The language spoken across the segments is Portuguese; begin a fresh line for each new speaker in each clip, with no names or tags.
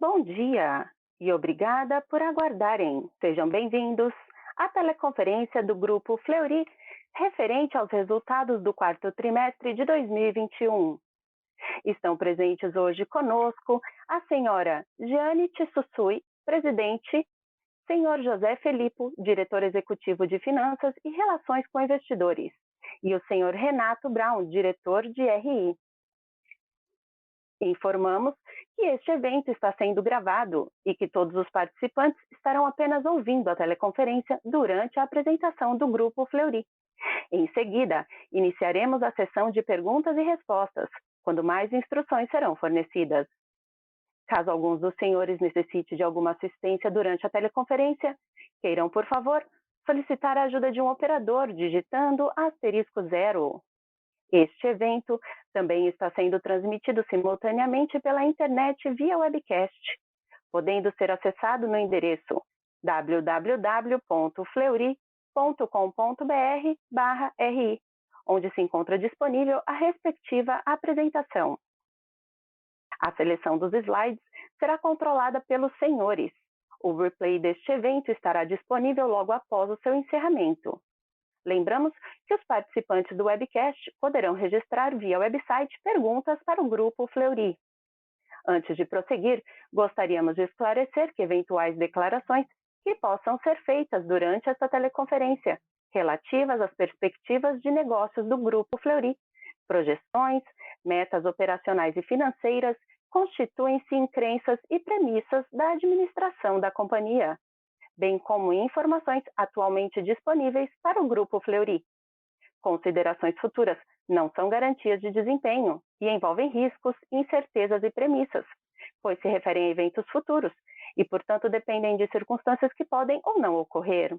Bom dia e obrigada por aguardarem. Sejam bem-vindos à teleconferência do Grupo Fleury referente aos resultados do quarto trimestre de 2021. Estão presentes hoje conosco a senhora Jeane Tsutsui, presidente, senhor José Felipe, diretor executivo de Finanças e Relações com Investidores, e o senhor Renato Braun, diretor de RI. Informamos que este evento está sendo gravado e que todos os participantes estarão apenas ouvindo a teleconferência durante a apresentação do Grupo Fleury. Em seguida, iniciaremos a sessão de perguntas e respostas, quando mais instruções serão fornecidas. Caso alguns dos senhores necessite de alguma assistência durante a teleconferência, queiram, por favor, solicitar a ajuda de um operador digitando *0. Este evento também está sendo transmitido simultaneamente pela internet via webcast, podendo ser acessado no endereço www.fleury.com.br/ri, onde se encontra disponível a respectiva apresentação. A seleção dos slides será controlada pelos senhores. O replay deste evento estará disponível logo após o seu encerramento. Lembramos que os participantes do webcast poderão registrar via website perguntas para o Grupo Fleury. Antes de prosseguir, gostaríamos de esclarecer que eventuais declarações que possam ser feitas durante esta teleconferência, relativas às perspectivas de negócios do Grupo Fleury, projeções, metas operacionais e financeiras, constituem-se em crenças e premissas da administração da companhia, bem como informações atualmente disponíveis para o Grupo Fleury. Considerações futuras não são garantias de desempenho e envolvem riscos, incertezas e premissas, pois se referem a eventos futuros e, portanto, dependem de circunstâncias que podem ou não ocorrer.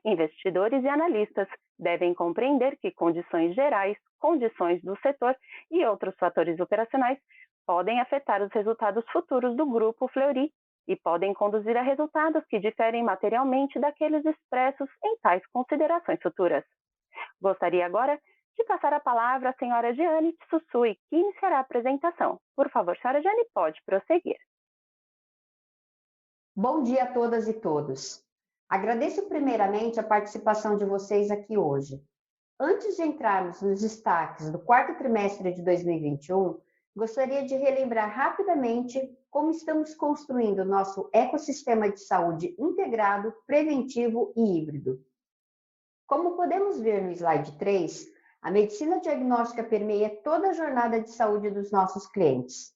Investidores e analistas devem compreender que condições gerais, condições do setor e outros fatores operacionais podem afetar os resultados futuros do Grupo Fleury e podem conduzir a resultados que diferem materialmente daqueles expressos em tais considerações futuras. Gostaria agora de passar a palavra à senhora Jeane Tsutsui, que iniciará a apresentação. Por favor, senhora Jeane, pode prosseguir.
Bom dia a todas e todos. Agradeço primeiramente a participação de vocês aqui hoje. Antes de entrarmos nos destaques do quarto trimestre de 2021, gostaria de relembrar rapidamente como estamos construindo nosso ecossistema de saúde integrado, preventivo e híbrido. Como podemos ver no slide 3, a medicina diagnóstica permeia toda a jornada de saúde dos nossos clientes.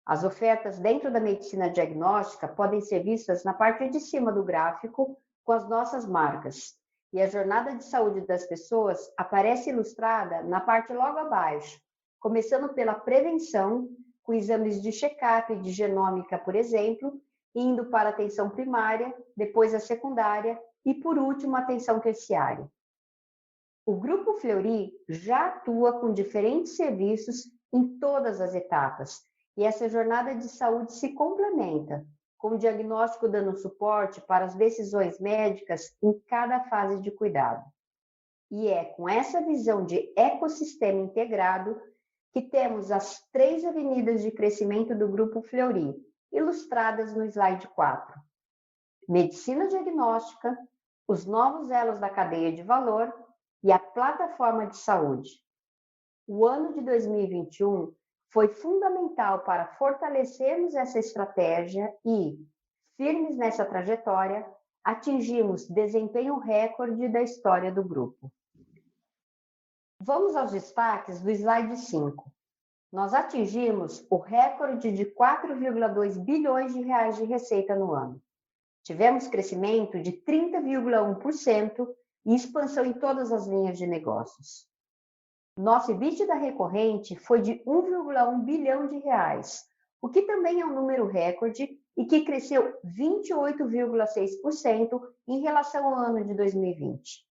As ofertas dentro da medicina diagnóstica podem ser vistas na parte de cima do gráfico com as nossas marcas, e a jornada de saúde das pessoas aparece ilustrada na parte logo abaixo, começando pela prevenção, com exames de check-up de genômica, por exemplo, indo para a atenção primária, depois a secundária e, por último, a atenção terciária. O Grupo Fleury já atua com diferentes serviços em todas as etapas, e essa jornada de saúde se complementa, com o diagnóstico dando suporte para as decisões médicas em cada fase de cuidado. E é com essa visão de ecossistema integrado que temos as 3 avenidas de crescimento do Grupo Fleury, ilustradas no slide 4. Medicina diagnóstica, os novos elos da cadeia de valor e a plataforma de saúde. O ano de 2021 foi fundamental para fortalecermos essa estratégia e, firmes nessa trajetória, atingimos desempenho recorde da história do grupo. Vamos aos destaques do slide 5. Nós atingimos o recorde de 4,2 bilhões de reais de receita no ano. Tivemos crescimento de 30,1% e expansão em todas as linhas de negócios. Nosso EBITDA recorrente foi de 1,1 bilhão de reais, o que também é um número recorde e que cresceu 28,6% em relação ao ano de 2020.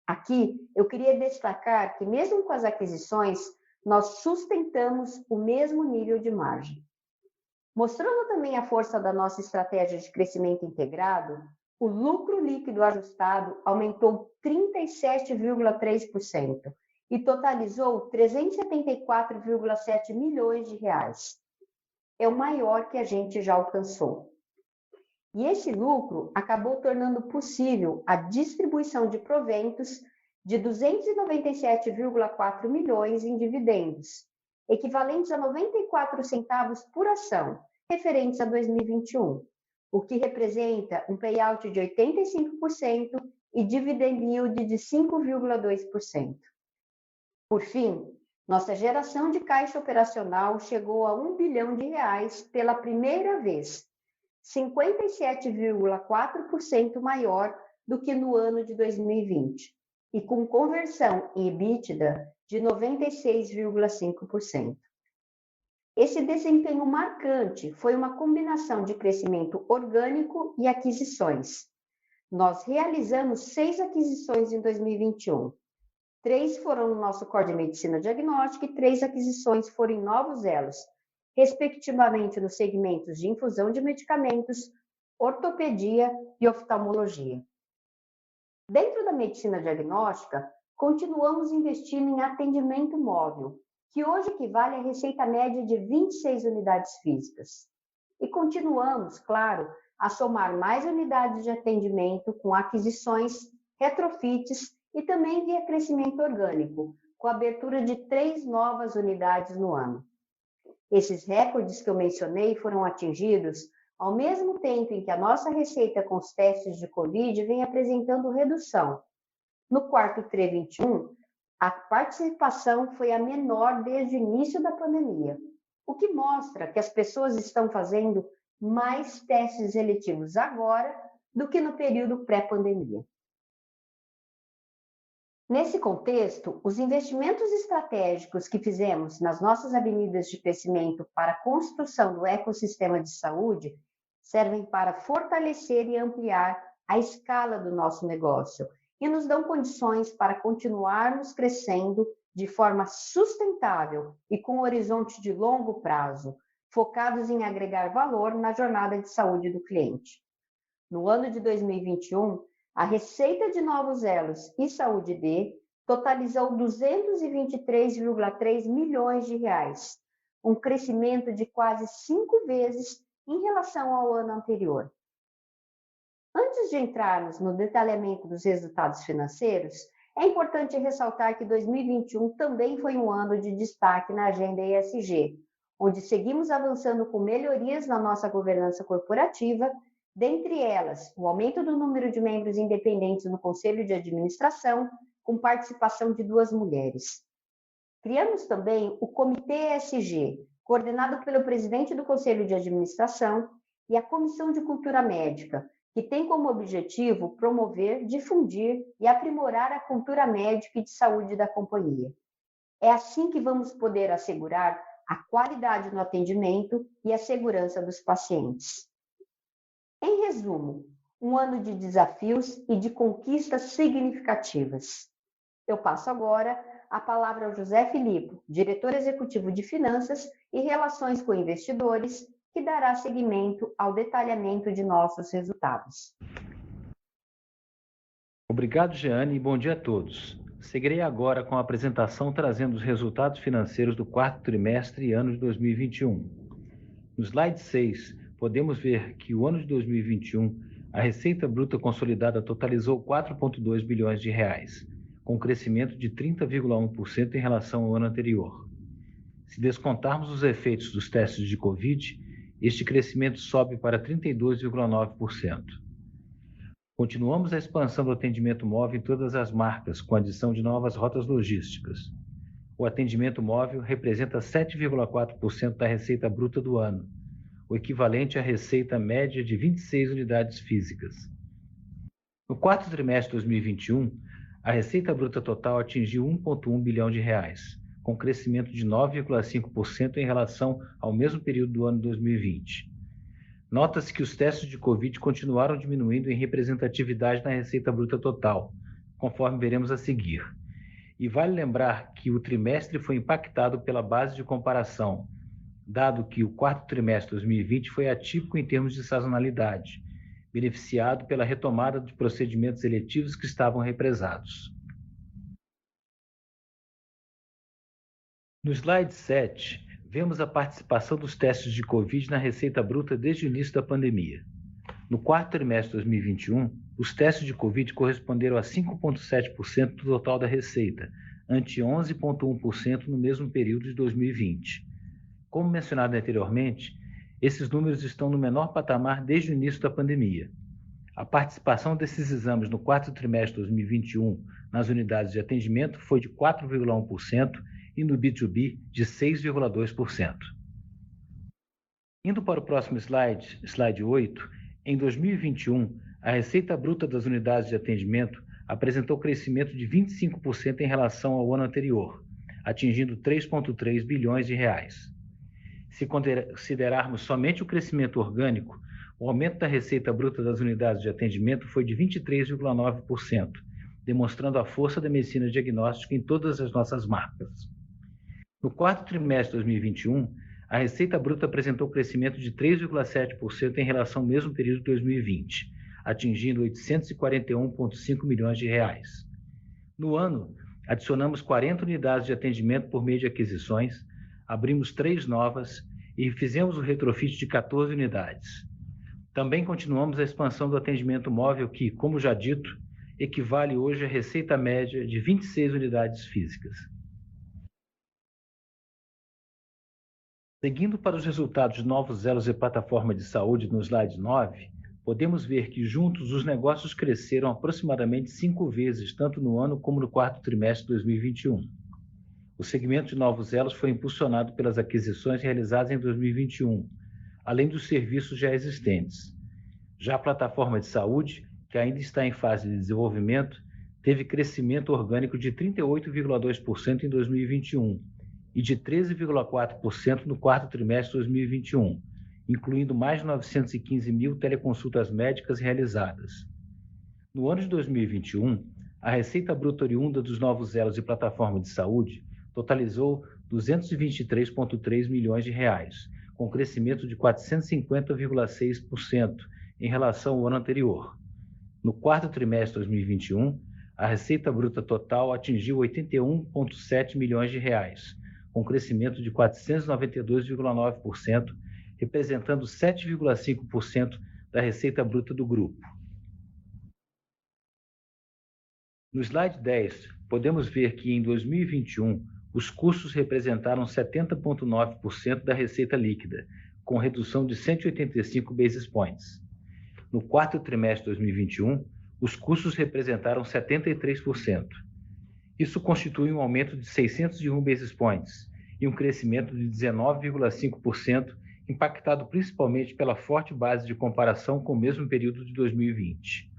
Aqui, eu queria destacar que, mesmo com as aquisições, nós sustentamos o mesmo nível de margem. Mostrando também a força da nossa estratégia de crescimento integrado, o lucro líquido ajustado aumentou 37,3% e totalizou 374,7 milhões de reais. é o maior que a gente já alcançou. E esse lucro acabou tornando possível a distribuição de proventos de 297,4 milhões em dividendos, equivalentes a 94 centavos por ação, referentes a 2021, o que representa um payout de 85% e dividend yield de 5,2%. Por fim, nossa geração de caixa operacional chegou a R$ 1 bilhão pela primeira vez, 57,4% maior do que no ano de 2020, e com conversão em EBITDA de 96,5%. Esse desempenho marcante foi uma combinação de crescimento orgânico e aquisições. Nós realizamos 6 aquisições em 2021. 3 foram no nosso core de medicina diagnóstica e 3 aquisições foram em novos elos, respectivamente nos segmentos de infusão de medicamentos, ortopedia e oftalmologia. Dentro da medicina diagnóstica, continuamos investindo em atendimento móvel, que hoje equivale à receita média de 26 unidades físicas. E continuamos, claro, a somar mais unidades de atendimento com aquisições, retrofits e também via crescimento orgânico, com a abertura de 3 novas unidades no ano. Esses recordes que eu mencionei foram atingidos ao mesmo tempo em que a nossa receita com os testes de Covid vem apresentando redução. No quarto TRI 21, a participação foi a menor desde o início da pandemia, o que mostra que as pessoas estão fazendo mais testes eletivos agora do que no período pré-pandemia. Nesse contexto, os investimentos estratégicos que fizemos nas nossas avenidas de crescimento para a construção do ecossistema de saúde servem para fortalecer e ampliar a escala do nosso negócio e nos dão condições para continuarmos crescendo de forma sustentável e com horizonte de longo prazo, focados em agregar valor na jornada de saúde do cliente. No ano de 2021, a receita de novos elos e saúde D totalizou 223,3 milhões de reais, um crescimento de quase 5 vezes em relação ao ano anterior. Antes de entrarmos no detalhamento dos resultados financeiros, é importante ressaltar que 2021 também foi um ano de destaque na agenda ESG, onde seguimos avançando com melhorias na nossa governança corporativa, dentre elas, o aumento do número de membros independentes no Conselho de Administração, com participação de 2 mulheres. Criamos também o Comitê ESG, coordenado pelo presidente do Conselho de Administração, e a Comissão de Cultura Médica, que tem como objetivo promover, difundir e aprimorar a cultura médica e de saúde da companhia. É assim que vamos poder assegurar a qualidade no atendimento e a segurança dos pacientes. Em resumo, um ano de desafios e de conquistas significativas. Eu passo agora a palavra ao José Filippo, diretor executivo de Finanças e Relações com Investidores, que dará seguimento ao detalhamento de nossos resultados.
Obrigado, Jeane, e bom dia a todos. Seguirei agora com a apresentação trazendo os resultados financeiros do quarto trimestre e ano de 2021. No slide 6, podemos ver que o ano de 2021, a receita bruta consolidada totalizou 4,2 bilhões de reais, com crescimento de 30,1% em relação ao ano anterior. Se descontarmos os efeitos dos testes de Covid, este crescimento sobe para 32,9%. Continuamos a expansão do atendimento móvel em todas as marcas, com a adição de novas rotas logísticas. O atendimento móvel representa 7,4% da receita bruta do ano, o equivalente à receita média de 26 unidades físicas. No quarto trimestre de 2021, a receita bruta total atingiu 1,1 bilhão de reais, com crescimento de 9,5% em relação ao mesmo período do ano 2020. Nota-se que os testes de Covid continuaram diminuindo em representatividade na receita bruta total, conforme veremos a seguir. E vale lembrar que o trimestre foi impactado pela base de comparação, dado que o quarto trimestre de 2020 foi atípico em termos de sazonalidade, beneficiado pela retomada de procedimentos eletivos que estavam represados. No slide 7, Vemos a participação dos testes de Covid na receita bruta desde o início da pandemia. No quarto trimestre de 2021, os testes de Covid corresponderam a 5,7% do total da receita, ante 11,1% no mesmo período de 2020. Como mencionado anteriormente, esses números estão no menor patamar desde o início da pandemia. A participação desses exames no quarto trimestre de 2021 nas unidades de atendimento foi de 4,1% e no B2B de 6,2%. Indo para o próximo slide, slide 8, em 2021, a receita bruta das unidades de atendimento apresentou crescimento de 25% em relação ao ano anterior, atingindo 3,3 bilhões de reais. Se considerarmos somente o crescimento orgânico, o aumento da receita bruta das unidades de atendimento foi de 23,9%, demonstrando a força da medicina diagnóstica em todas as nossas marcas. No quarto trimestre de 2021, a receita bruta apresentou crescimento de 3,7% em relação ao mesmo período de 2020, atingindo 841,5 milhões de reais. No ano, adicionamos 40 unidades de atendimento por meio de aquisições, abrimos 3 novas e fizemos o retrofit de 14 unidades. Também continuamos a expansão do atendimento móvel que, como já dito, equivale hoje à receita média de 26 unidades físicas. Seguindo para os resultados de novos elos e plataforma de saúde no slide 9, podemos ver que juntos os negócios cresceram aproximadamente 5 vezes, tanto no ano como no quarto trimestre de 2021. O segmento de novos elos foi impulsionado pelas aquisições realizadas em 2021, além dos serviços já existentes. Já a plataforma de saúde, que ainda está em fase de desenvolvimento, teve crescimento orgânico de 38,2% em 2021 e de 13,4% no quarto trimestre de 2021, incluindo mais de 915 mil teleconsultas médicas realizadas. No ano de 2021, a receita bruta oriunda dos novos elos e plataforma de saúde totalizou 223,3 milhões de reais, com crescimento de 450,6% em relação ao ano anterior. No quarto trimestre de 2021, a receita bruta total atingiu 81,7 milhões de reais, com crescimento de 492,9%, representando 7,5% da receita bruta do grupo. No slide 10, podemos ver que em 2021, os custos representaram 70,9% da receita líquida, com redução de 185 basis points. No quarto trimestre de 2021, os custos representaram 73%. Isso constitui um aumento de 601 basis points e um crescimento de 19,5%, impactado principalmente pela forte base de comparação com o mesmo período de 2020.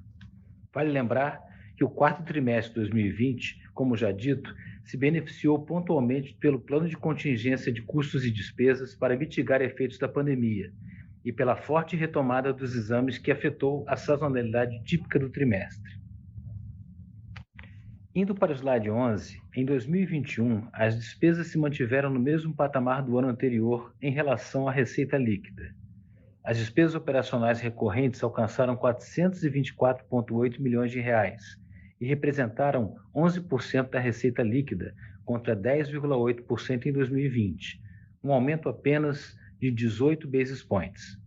Vale lembrar que o quarto trimestre de 2020, como já dito, se beneficiou pontualmente pelo plano de contingência de custos e despesas para mitigar efeitos da pandemia e pela forte retomada dos exames que afetou a sazonalidade típica do trimestre. Indo para o slide 11, em 2021, as despesas se mantiveram no mesmo patamar do ano anterior em relação à receita líquida. As despesas operacionais recorrentes alcançaram 424,8 milhões de reais e representaram 11% da receita líquida, contra 10,8% em 2020, um aumento apenas de 18 basis points.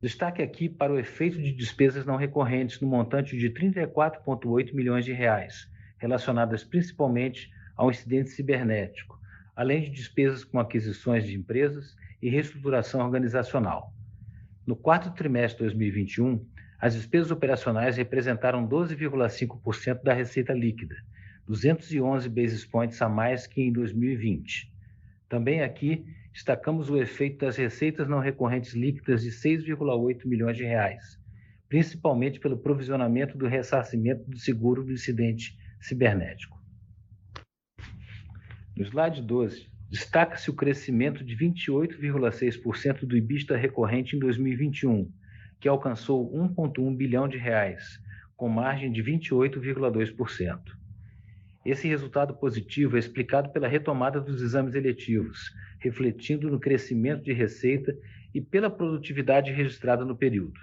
Destaque aqui para o efeito de despesas não recorrentes no montante de 34,8 milhões de reais, relacionadas principalmente ao incidente cibernético, além de despesas com aquisições de empresas e reestruturação organizacional. No quarto trimestre de 2021, as despesas operacionais representaram 12,5% da receita líquida, 211 basis points a mais que em 2020. Também aqui destacamos o efeito das receitas não recorrentes líquidas de 6,8 milhões de reais, principalmente pelo provisionamento do ressarcimento do seguro do incidente cibernético. No slide 12, destaca-se o crescimento de 28,6% do EBITDA recorrente em 2021, que alcançou 1,1 bilhão de reais, com margem de 28,2%. Esse resultado positivo é explicado pela retomada dos exames eletivos, refletindo no crescimento de receita e pela produtividade registrada no período.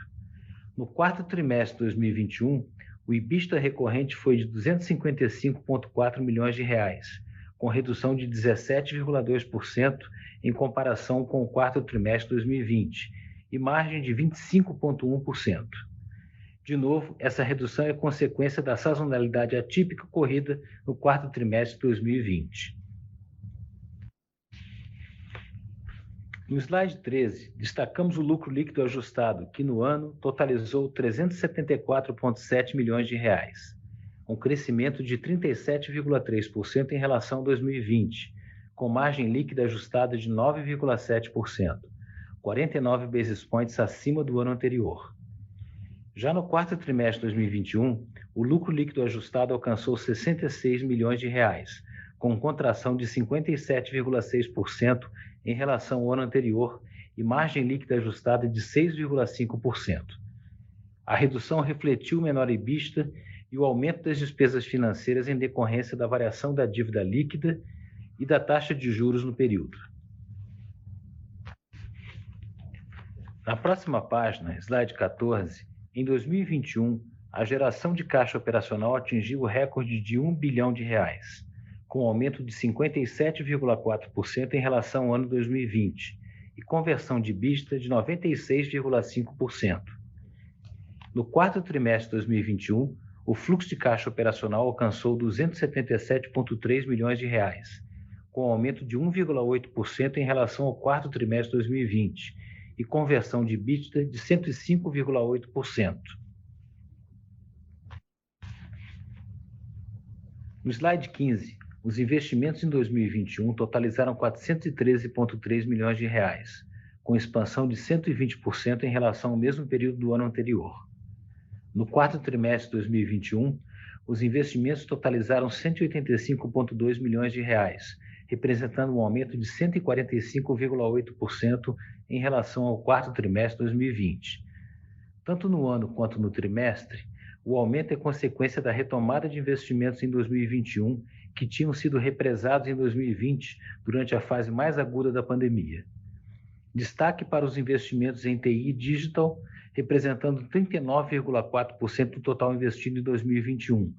No quarto trimestre de 2021, o EBITDA recorrente foi de 255,4 milhões de reais, com redução de 17,2% em comparação com o quarto trimestre de 2020 e margem de 25,1%. De novo, essa redução é consequência da sazonalidade atípica ocorrida no quarto trimestre de 2020. No slide 13, destacamos o lucro líquido ajustado, que no ano totalizou 374,7 milhões de reais, um crescimento de 37,3% em relação a 2020, com margem líquida ajustada de 9,7%, 49 basis points acima do ano anterior. Já no quarto trimestre de 2021, o lucro líquido ajustado alcançou 66 milhões de reais, com contração de 57,6% em relação ao ano anterior e margem líquida ajustada de 6,5%. A redução refletiu o menor EBITDA e o aumento das despesas financeiras em decorrência da variação da dívida líquida e da taxa de juros no período. Na próxima página, slide 14, em 2021, a geração de caixa operacional atingiu o recorde de 1 bilhão de reais, com aumento de 57,4% em relação ao ano 2020 e conversão de EBITDA de 96,5%. No quarto trimestre de 2021, o fluxo de caixa operacional alcançou 277,3 milhões de reais, com aumento de 1,8% em relação ao quarto trimestre de 2020 e conversão de EBITDA de 105,8%. No slide 15, os investimentos em 2021 totalizaram 413,3 milhões de reais, com expansão de 120% em relação ao mesmo período do ano anterior. No quarto trimestre de 2021, os investimentos totalizaram 185,2 milhões de reais, representando um aumento de 145,8% em relação ao quarto trimestre de 2020. Tanto no ano quanto no trimestre, o aumento é consequência da retomada de investimentos em 2021, que tinham sido represados em 2020 durante a fase mais aguda da pandemia. Destaque para os investimentos em TI e Digital, representando 39,4% do total investido em 2021,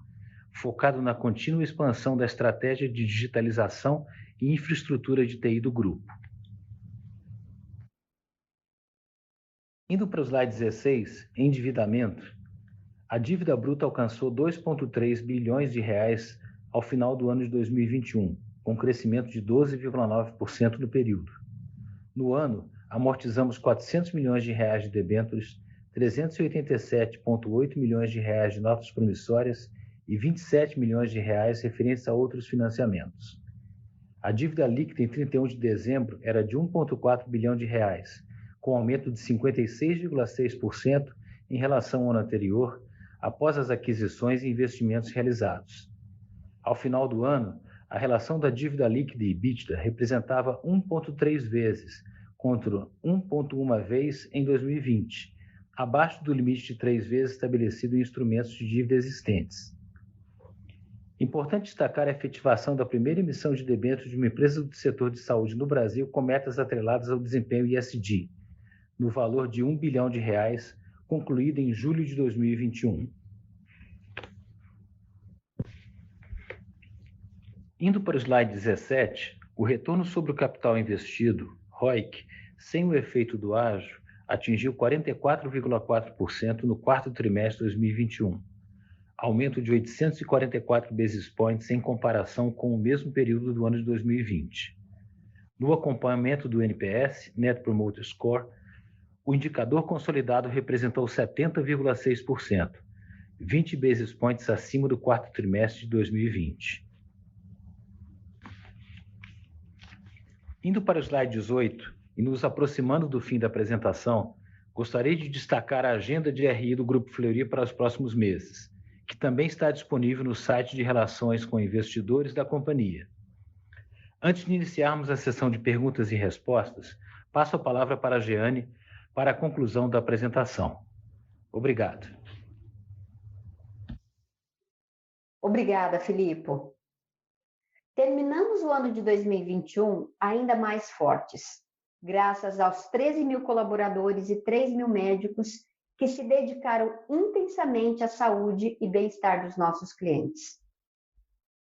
focado na contínua expansão da estratégia de digitalização e infraestrutura de TI do grupo. Indo para o slide 16, endividamento, a dívida bruta alcançou 2,3 bilhões de reais ao final do ano de 2021, com crescimento de 12,9% no período. No ano, amortizamos 400 milhões de reais de debêntures, 387,8 milhões de reais de notas promissórias e 27 milhões de reais referentes a outros financiamentos. A dívida líquida em 31 de dezembro era de 1,4 bilhão de reais, com aumento de 56,6% em relação ao ano anterior, após as aquisições e investimentos realizados. Ao final do ano, a relação da dívida líquida e EBITDA representava 1,3 vezes, contra 1,1 vez em 2020, abaixo do limite de 3 vezes estabelecido em instrumentos de dívida existentes. Importante destacar a efetivação da primeira emissão de debêntures de uma empresa do setor de saúde no Brasil com metas atreladas ao desempenho ESG, no valor de 1 bilhão de reais, concluída em julho de 2021. Indo para o slide 17, o retorno sobre o capital investido, ROIC, sem o efeito do ágio, atingiu 44,4% no quarto trimestre de 2021, aumento de 844 basis points em comparação com o mesmo período do ano de 2020. No acompanhamento do NPS, Net Promoter Score, o indicador consolidado representou 70,6%, 20 basis points acima do quarto trimestre de 2020. Indo para o slide 18 e nos aproximando do fim da apresentação, gostaria de destacar a agenda de RI do Grupo Fleury para os próximos meses, que também está disponível no site de relações com investidores da companhia. Antes de iniciarmos a sessão de perguntas e respostas, passo a palavra para a Jeane para a conclusão da apresentação. Obrigado.
Obrigada, Filippo. Terminamos o ano de 2021 ainda mais fortes, graças aos 13 mil colaboradores e 3 mil médicos que se dedicaram intensamente à saúde e bem-estar dos nossos clientes.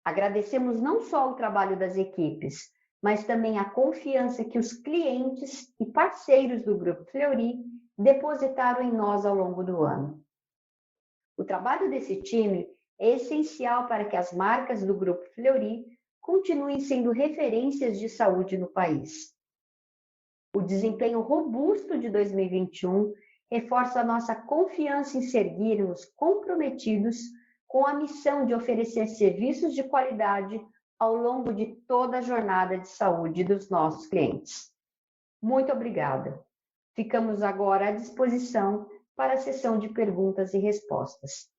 Agradecemos não só o trabalho das equipes, mas também a confiança que os clientes e parceiros do Grupo Fleury depositaram em nós ao longo do ano. O trabalho desse time é essencial para que as marcas do Grupo Fleury continuem sendo referências de saúde no país. O desempenho robusto de 2021 reforça a nossa confiança em seguirmos comprometidos com a missão de oferecer serviços de qualidade ao longo de toda a jornada de saúde dos nossos clientes. Muito obrigada. Ficamos agora à disposição para a sessão de perguntas e respostas.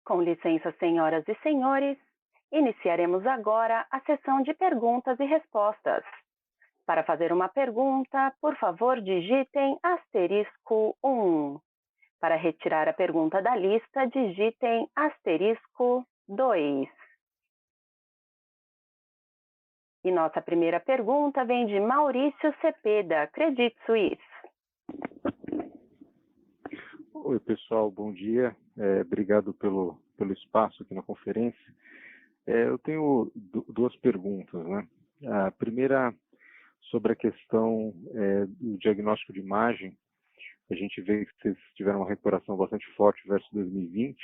Com licença, senhoras e senhores, iniciaremos agora a sessão de perguntas e respostas. Para fazer uma pergunta, por favor, digitem *1. Para retirar a pergunta da lista, digitem *2. E nossa primeira pergunta vem de Maurício Cepeda, Credit Suisse.
Oi, pessoal, bom dia. Obrigado pelo espaço aqui na conferência. Eu tenho duas perguntas, né? A primeira sobre a questão do diagnóstico de imagem. A gente vê que vocês tiveram uma recuperação bastante forte versus 2020,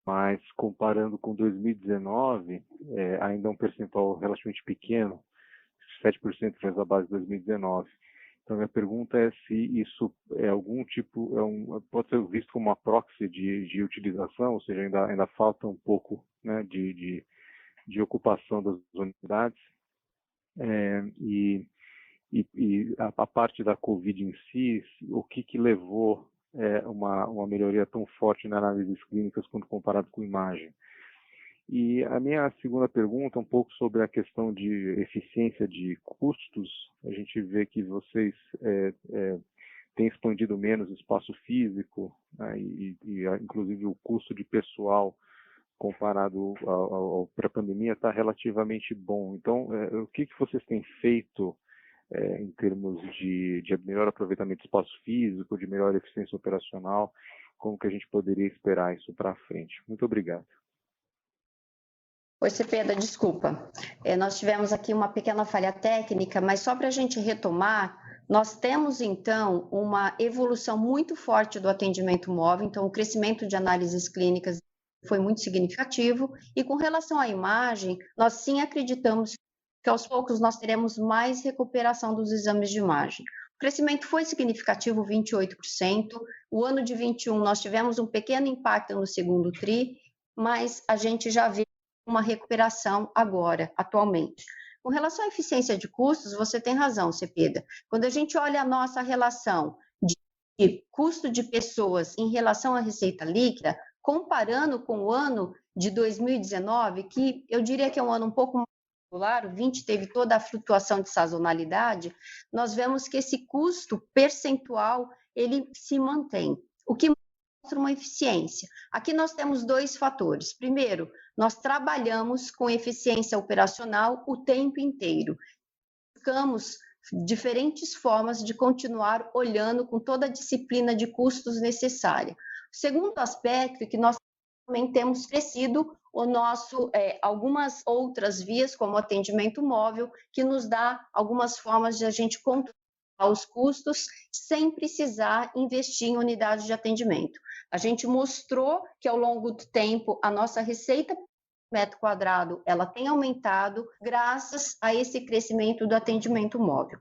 mas comparando com 2019, ainda é um percentual relativamente pequeno, 7% fez a base de 2019. Então, minha pergunta é se isso é algum tipo, pode ser visto como uma proxy de utilização, ou seja, ainda falta um pouco, né, de ocupação das unidades. E a parte da Covid em si, o que levou uma melhoria tão forte nas análises clínicas quando comparado com imagem? E a minha segunda pergunta é um pouco sobre a questão de eficiência de custos. A gente vê que vocês têm expandido menos o espaço físico, né, e inclusive o custo de pessoal comparado ao pré-pandemia está relativamente bom. Então, o que vocês têm feito em termos de melhor aproveitamento do espaço físico, de melhor eficiência operacional? Como que a gente poderia esperar isso para frente? Muito obrigado.
Oi, Cepeda, desculpa. Nós tivemos aqui uma pequena falha técnica, mas só para a gente retomar, nós temos, então, uma evolução muito forte do atendimento móvel, então o crescimento de análises clínicas foi muito significativo, e com relação à imagem, nós sim acreditamos que aos poucos nós teremos mais recuperação dos exames de imagem. O crescimento foi significativo, 28%, o ano de 21 nós tivemos um pequeno impacto no segundo TRI, mas a gente já vê uma recuperação agora, atualmente. Com relação à eficiência de custos, você tem razão, Cepeda. Quando a gente olha a nossa relação de custo de pessoas em relação à receita líquida, comparando com o ano de 2019, que eu diria que é um ano um pouco mais regular, o 20 teve toda a flutuação de sazonalidade, nós vemos que esse custo percentual, ele se mantém, o que mostra uma eficiência. Aqui nós temos dois fatores. Primeiro, nós trabalhamos com eficiência operacional o tempo inteiro. Buscamos diferentes formas de continuar olhando com toda a disciplina de custos necessária. O segundo aspecto é que nós também temos crescido o nosso, algumas outras vias, como o atendimento móvel, que nos dá algumas formas de a gente controlar os custos sem precisar investir em unidades de atendimento. A gente mostrou que ao longo do tempo a nossa receita por metro quadrado ela tem aumentado graças a esse crescimento do atendimento móvel.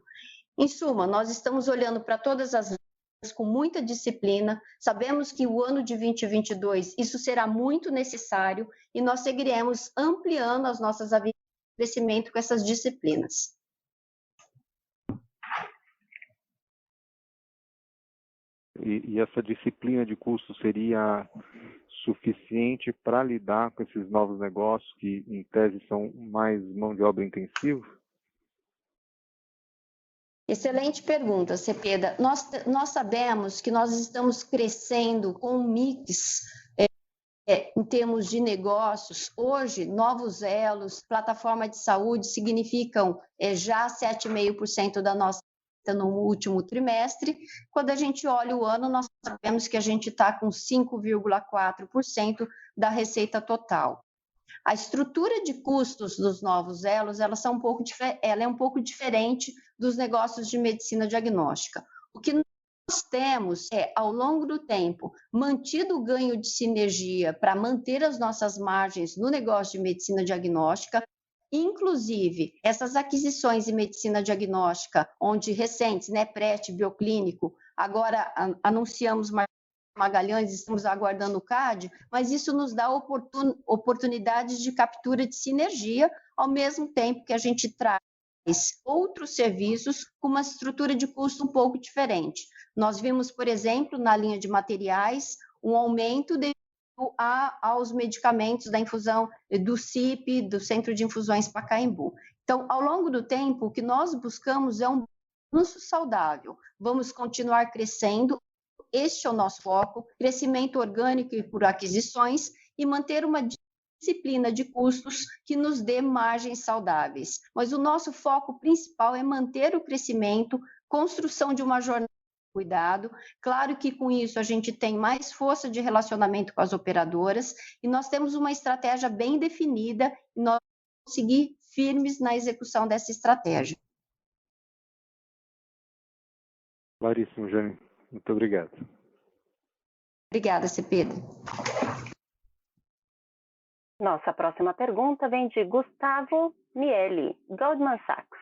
Em suma, nós estamos olhando para todas as linhas com muita disciplina, sabemos que o ano de 2022 isso será muito necessário e nós seguiremos ampliando as nossas avenidas de crescimento com essas disciplinas.
E essa disciplina de custo seria suficiente para lidar com esses novos negócios que, em tese, são mais mão de obra intensiva?
Excelente pergunta, Cepeda. Nós sabemos que nós estamos crescendo com um mix em termos de negócios. Hoje, novos elos, plataforma de saúde significam já 7,5% da nossa no último trimestre. Quando a gente olha o ano, nós sabemos que a gente está com 5,4% da receita total. A estrutura de custos dos novos elos, ela é um pouco diferente dos negócios de medicina diagnóstica. O que nós temos é, ao longo do tempo, mantido o ganho de sinergia para manter as nossas margens no negócio de medicina diagnóstica. Inclusive, essas aquisições em medicina diagnóstica, onde recentes, né, PRET, Bioclínico, agora anunciamos Magalhães, estamos aguardando o CAD, mas isso nos dá oportunidades de captura de sinergia, ao mesmo tempo que a gente traz outros serviços com uma estrutura de custo um pouco diferente. Nós vimos, por exemplo, na linha de materiais, um aumento aos medicamentos da infusão do CIP, do Centro de Infusões Pacaembu. Então, ao longo do tempo, o que nós buscamos é um balanço saudável. Vamos continuar crescendo, este é o nosso foco, crescimento orgânico e por aquisições, e manter uma disciplina de custos que nos dê margens saudáveis. Mas o nosso foco principal é manter o crescimento, construção de uma jornada cuidado. Claro que com isso a gente tem mais força de relacionamento com as operadoras e nós temos uma estratégia bem definida e nós vamos seguir firmes na execução dessa estratégia.
Claríssimo, Jane. Muito obrigado.
Obrigada, Cepeda.
Nossa próxima pergunta vem de Gustavo Miele, Goldman Sachs.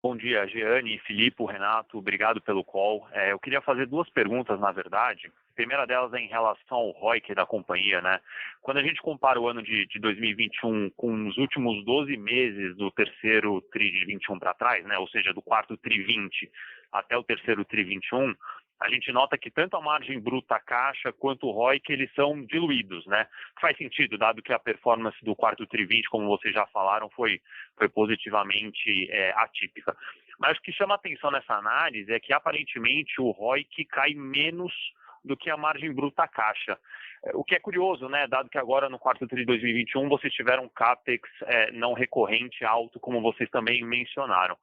Bom dia, Jeane, Filipe, Renato, obrigado pelo call. Eu queria fazer duas perguntas, na verdade. A primeira delas é em relação ao ROIC da companhia, né? Quando a gente compara o ano de 2021 com os últimos 12 meses do terceiro TRI de 21 para trás, né? Ou seja, do quarto TRI 20 até o terceiro TRI 21, a gente nota que tanto a margem bruta caixa quanto o ROIC, eles são diluídos, né? Faz sentido, dado que a performance do quarto TRI 20, como vocês já falaram, foi positivamente atípica. Mas o que chama atenção nessa análise é que, aparentemente, o ROIC cai menos do que a margem bruta caixa. O que é curioso, né? Dado que agora no quarto TRI de 2021 vocês tiveram um CAPEX não recorrente alto, como vocês também mencionaram.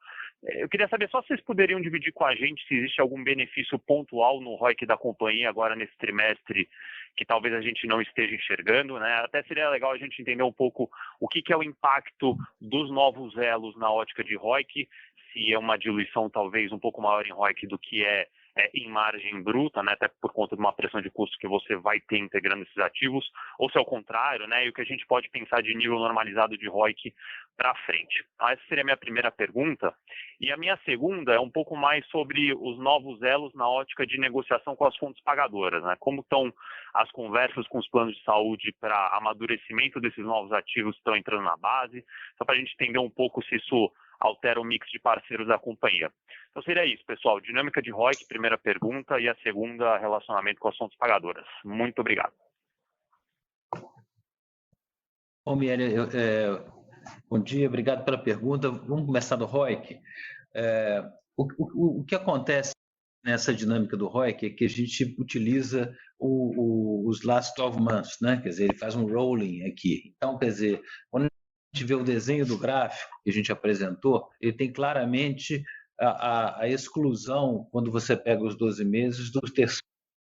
Eu queria saber só se vocês poderiam dividir com a gente se existe algum benefício pontual no ROIC da companhia agora nesse trimestre que talvez a gente não esteja enxergando, né? Até seria legal a gente entender um pouco o que é o impacto dos novos elos na ótica de ROIC, se é uma diluição talvez um pouco maior em ROIC do que é em margem bruta, né, até por conta de uma pressão de custo que você vai ter integrando esses ativos, ou se é o contrário, né, e o que a gente pode pensar de nível normalizado de ROIC para frente. Então, essa seria a minha primeira pergunta. E a minha segunda é um pouco mais sobre os novos elos na ótica de negociação com as fontes pagadoras, né? Como estão as conversas com os planos de saúde para amadurecimento desses novos ativos que estão entrando na base, só para a gente entender um pouco se isso altera o mix de parceiros da companhia. Então seria isso, pessoal. Dinâmica de ROIC, primeira pergunta, e a segunda, relacionamento com as fontes pagadoras. Muito obrigado.
Bom, Miele, bom dia, obrigado pela pergunta. Vamos começar do ROIC. O que acontece nessa dinâmica do ROIC é que a gente utiliza os last 12 months, né? Quer dizer, ele faz um rolling aqui. Então, quer dizer, quando a gente vê o desenho do gráfico que a gente apresentou, ele tem claramente a exclusão, quando você pega os 12 meses, do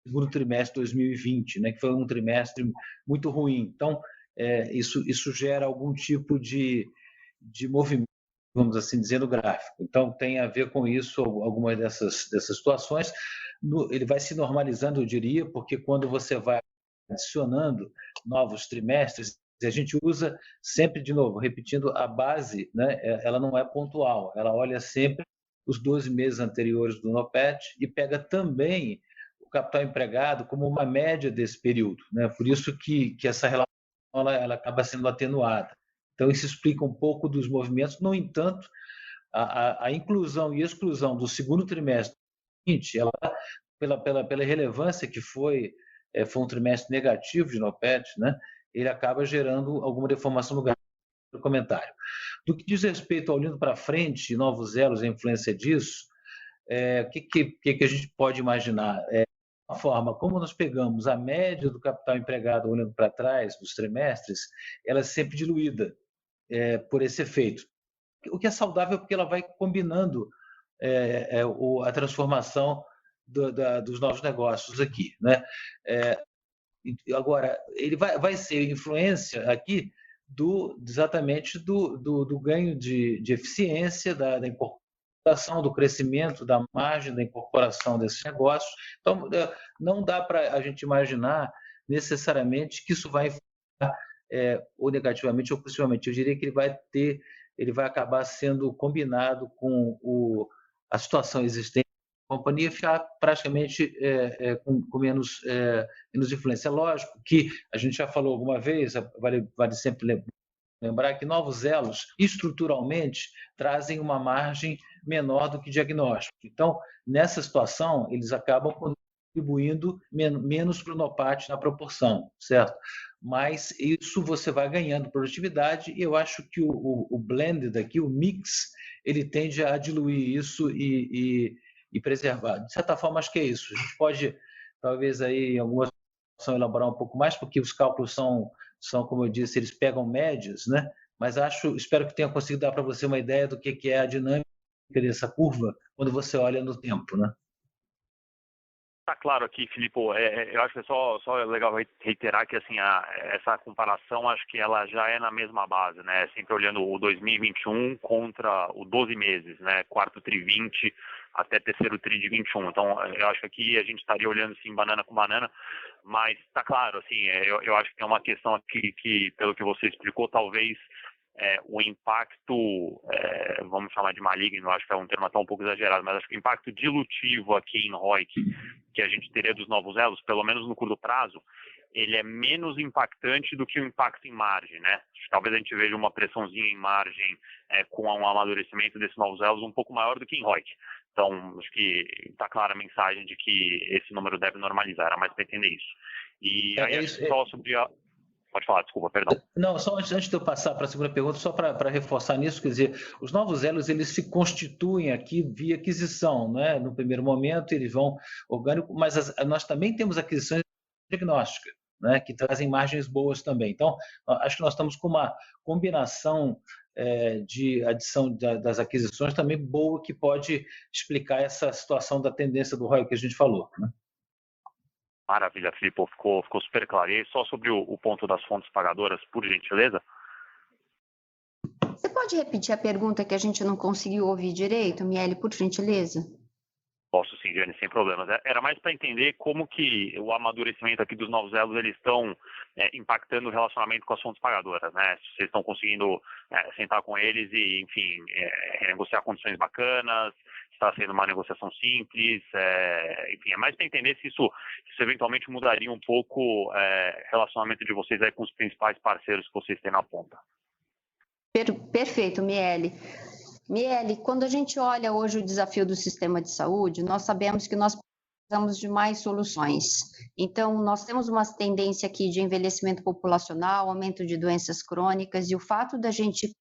segundo trimestre de 2020, né, que foi um trimestre muito ruim. Então, isso gera algum tipo de movimento, vamos assim dizer, no gráfico. Então, tem a ver com isso, algumas dessas situações. Ele vai se normalizando, eu diria, porque quando você vai adicionando novos trimestres, a gente usa sempre, de novo, repetindo, a base, né, ela não é pontual, ela olha sempre os 12 meses anteriores do NOPAT e pega também o capital empregado como uma média desse período, né? Por isso que essa relação ela acaba sendo atenuada. Então, isso explica um pouco dos movimentos. No entanto, a inclusão e exclusão do segundo trimestre, ela, pela relevância que foi um trimestre negativo de NOPAT, né? Ele acaba gerando alguma deformação no gráfico do comentário. Do que diz respeito ao olhando para frente, novos elos, a influência disso, o que a gente pode imaginar? Uma forma, como nós pegamos a média do capital empregado olhando para trás, dos trimestres, ela é sempre diluída por esse efeito. o que é saudável porque ela vai combinando a transformação dos novos negócios aqui, né? Agora, ele vai ser influência aqui exatamente do ganho de eficiência, da incorporação, do crescimento da margem, da incorporação desses negócios. Então, não dá para a gente imaginar necessariamente que isso vai influenciar ou negativamente ou positivamente. Eu diria que ele vai acabar sendo combinado com a situação existente, a companhia ficar praticamente com menos influência. É lógico que a gente já falou alguma vez, vale sempre lembrar que novos elos, estruturalmente, trazem uma margem menor do que diagnóstico. Então, nessa situação, eles acabam contribuindo menos para o NOPAT na proporção, certo? Mas isso você vai ganhando produtividade e eu acho que o blended aqui, o mix, ele tende a diluir isso e preservar. De certa forma, acho que é isso. A gente pode, talvez, aí, em algumas situações, elaborar um pouco mais, porque os cálculos são, como eu disse, eles pegam médias, né? Mas espero que tenha conseguido dar para você uma ideia do que é a dinâmica dessa curva quando você olha no tempo, né?
Tá claro aqui, Filipe. Eu acho que é só legal reiterar que assim essa comparação, acho que ela já é na mesma base, né? Sempre olhando o 2021 contra o 12 meses, né? Quarto tri 20 até terceiro tri de 21. Então, eu acho que aqui a gente estaria olhando assim banana com banana, mas tá claro, assim, eu acho que é uma questão aqui que, pelo que você explicou, talvez o impacto, vamos chamar de maligno, acho que é um termo até um pouco exagerado, mas acho que o impacto dilutivo aqui em ROIC que a gente teria dos novos elos, pelo menos no curto prazo, ele é menos impactante do que o impacto em margem, né? Talvez a gente veja uma pressãozinha em margem com um amadurecimento desses novos elos um pouco maior do que em ROIC. Então, acho que está clara a mensagem de que esse número deve normalizar, era mais para entender isso. E aí, acho que só sobre a... Pode falar, desculpa, perdão.
Não, só antes de eu passar para a segunda pergunta, só para reforçar nisso, quer dizer, os novos elos, eles se constituem aqui via aquisição, né? No primeiro momento, eles vão orgânico, mas nós também temos aquisições diagnósticas, né? Que trazem margens boas também. Então, acho que nós estamos com uma combinação de adição das aquisições também boa, que pode explicar essa situação da tendência do ROI que a gente falou, né?
Maravilha, Filipe, ficou super claro. E aí, só sobre o ponto das fontes pagadoras, por gentileza?
Você pode repetir a pergunta que a gente não conseguiu ouvir direito, Miele, por gentileza?
Posso sim, Jane, sem problemas. Era mais para entender como que o amadurecimento aqui dos novos elos, eles estão impactando o relacionamento com as fontes pagadoras, né? Se vocês estão conseguindo sentar com eles e, enfim, renegociar condições bacanas, está sendo uma negociação simples, enfim, é mais para entender se isso eventualmente mudaria um pouco o relacionamento de vocês aí com os principais parceiros que vocês têm na ponta.
Perfeito, Miele. Miele, quando a gente olha hoje o desafio do sistema de saúde, nós sabemos que nós precisamos de mais soluções. Então, nós temos uma tendência aqui de envelhecimento populacional, aumento de doenças crônicas, e o fato da gente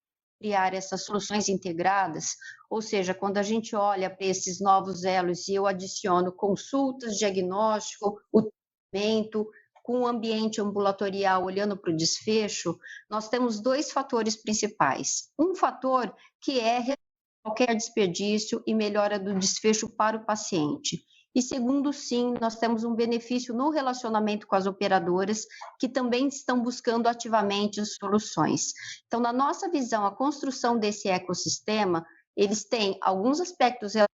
criar essas soluções integradas, ou seja, quando a gente olha para esses novos elos e eu adiciono consultas, diagnóstico, o tratamento, com o ambiente ambulatorial olhando para o desfecho, nós temos dois fatores principais. Um fator que é qualquer desperdício e melhora do desfecho para o paciente. E segundo, sim, nós temos um benefício no relacionamento com as operadoras, que também estão buscando ativamente soluções. Então, na nossa visão, a construção desse ecossistema, eles têm alguns aspectos relacionados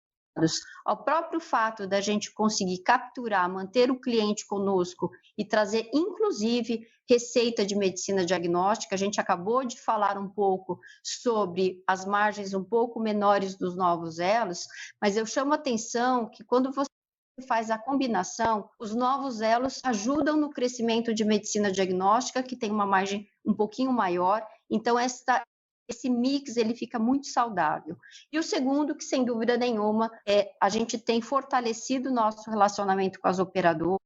ao próprio fato da gente conseguir capturar, manter o cliente conosco e trazer, inclusive, receita de medicina diagnóstica. A gente acabou de falar um pouco sobre as margens um pouco menores dos novos elos, mas eu chamo a atenção que quando você faz a combinação, os novos elos ajudam no crescimento de medicina diagnóstica, que tem uma margem um pouquinho maior. Então, esse mix ele fica muito saudável. E o segundo, que sem dúvida nenhuma, a gente tem fortalecido o nosso relacionamento com as operadoras,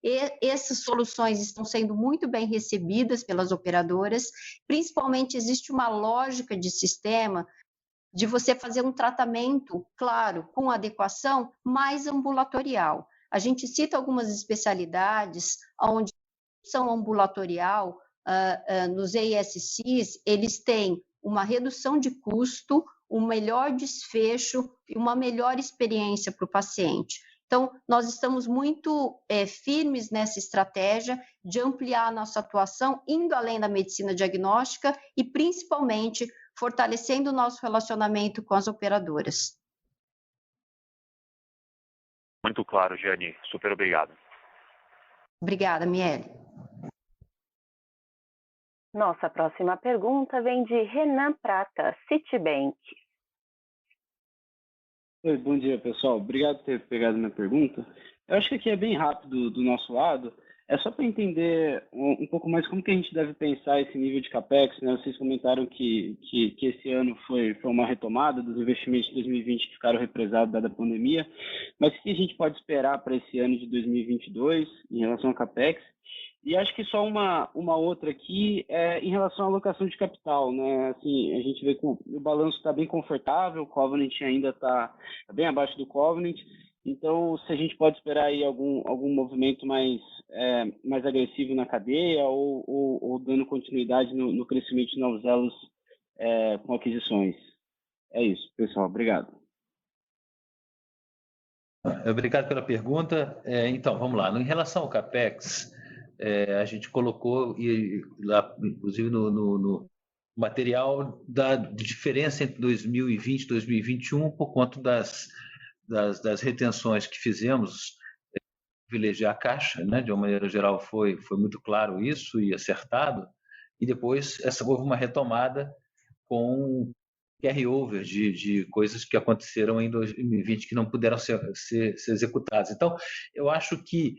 e essas soluções estão sendo muito bem recebidas pelas operadoras, principalmente existe uma lógica de sistema de você fazer um tratamento, claro, com adequação, mais ambulatorial. A gente cita algumas especialidades onde são ambulatorial, nos ESCs, eles têm uma redução de custo, um melhor desfecho e uma melhor experiência para o paciente. Então, nós estamos muito firmes nessa estratégia de ampliar a nossa atuação, indo além da medicina diagnóstica e, principalmente, fortalecendo o nosso relacionamento com as operadoras.
Muito claro, Jeane. Super obrigado.
Obrigada, Miele.
Nossa próxima pergunta vem de Renan Prata, Citibank.
Oi, bom dia, pessoal. Obrigado por ter pegado minha pergunta. Eu acho que aqui é bem rápido do nosso lado. É só para entender um pouco mais como que a gente deve pensar esse nível de CAPEX, né? Vocês comentaram que esse ano foi uma retomada dos investimentos de 2020 que ficaram represados dada a pandemia, mas o que a gente pode esperar para esse ano de 2022 em relação a CAPEX? E acho que só uma outra aqui é em relação à alocação de capital, né? Assim, a gente vê que o balanço está bem confortável, o Covenant ainda está bem abaixo do Covenant. Então, se a gente pode esperar aí algum movimento mais agressivo na cadeia ou dando continuidade no crescimento de novos elos com aquisições. É isso, pessoal. Obrigado.
Obrigado pela pergunta. Então, vamos lá. Em relação ao CAPEX, a gente colocou, lá, inclusive no material, da diferença entre 2020 e 2021 por conta das retenções que fizemos, privilegiar a Caixa, né? De uma maneira geral foi muito claro isso e acertado, e depois houve uma retomada com carry-over de coisas que aconteceram em 2020 que não puderam ser executadas. Então, eu acho que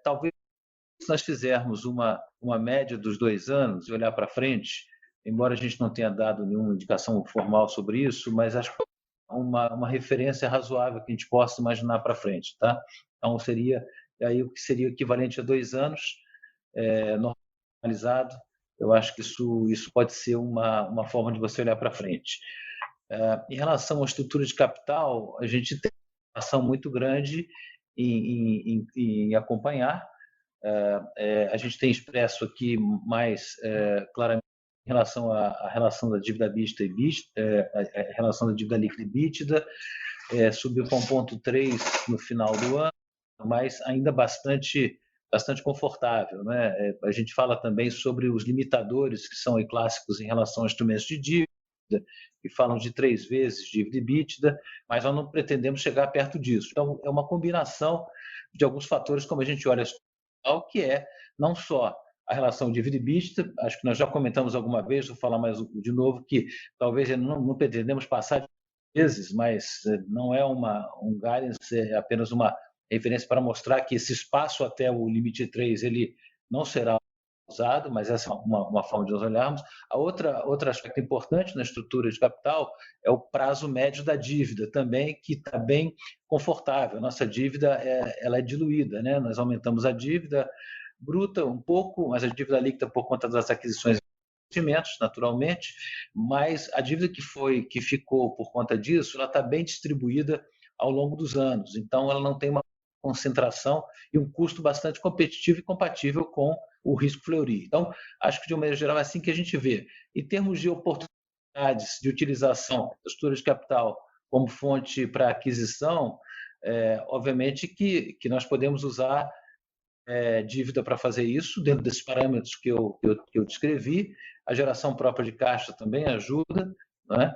talvez se nós fizermos uma média dos 2 anos e olhar para frente, embora a gente não tenha dado nenhuma indicação formal sobre isso, mas acho que uma referência razoável que a gente possa imaginar para frente, tá? Então seria aí o que seria equivalente a 2 anos normalizado. Eu acho que isso pode ser uma forma de você olhar para frente. Em relação à estrutura de capital, a gente tem uma ação muito grande em acompanhar. A gente tem expresso aqui mais claramente em relação à relação da dívida líquida e EBITDA, a relação da dívida líquida e EBITDA, subiu para 1,3 no final do ano, mas ainda bastante confortável, né? A gente fala também sobre os limitadores que são clássicos em relação a instrumentos de dívida, que falam de 3 vezes dívida e EBITDA, mas nós não pretendemos chegar perto disso. Então, é uma combinação de alguns fatores, como a gente olha, que é não só a relação dívida e EBITDA, acho que nós já comentamos alguma vez, vou falar mais de novo, que talvez não pretendemos passar de vezes, mas não é um guidance, é apenas uma referência para mostrar que esse espaço até o limite 3 ele não será usado, mas essa é uma forma de nós olharmos. Outro aspecto importante na estrutura de capital é o prazo médio da dívida também, que está bem confortável. Nossa dívida ela é diluída, né? Nós aumentamos a dívida bruta um pouco, mas a dívida líquida por conta das aquisições e investimentos, naturalmente, mas a dívida que ficou por conta disso, ela está bem distribuída ao longo dos anos. Então, ela não tem uma concentração e um custo bastante competitivo e compatível com o risco Fleury. Então, acho que de uma maneira geral é assim que a gente vê. Em termos de oportunidades de utilização da estrutura de capital como fonte para aquisição, obviamente que nós podemos usar dívida para fazer isso, dentro desses parâmetros que eu descrevi. A geração própria de caixa também ajuda, né?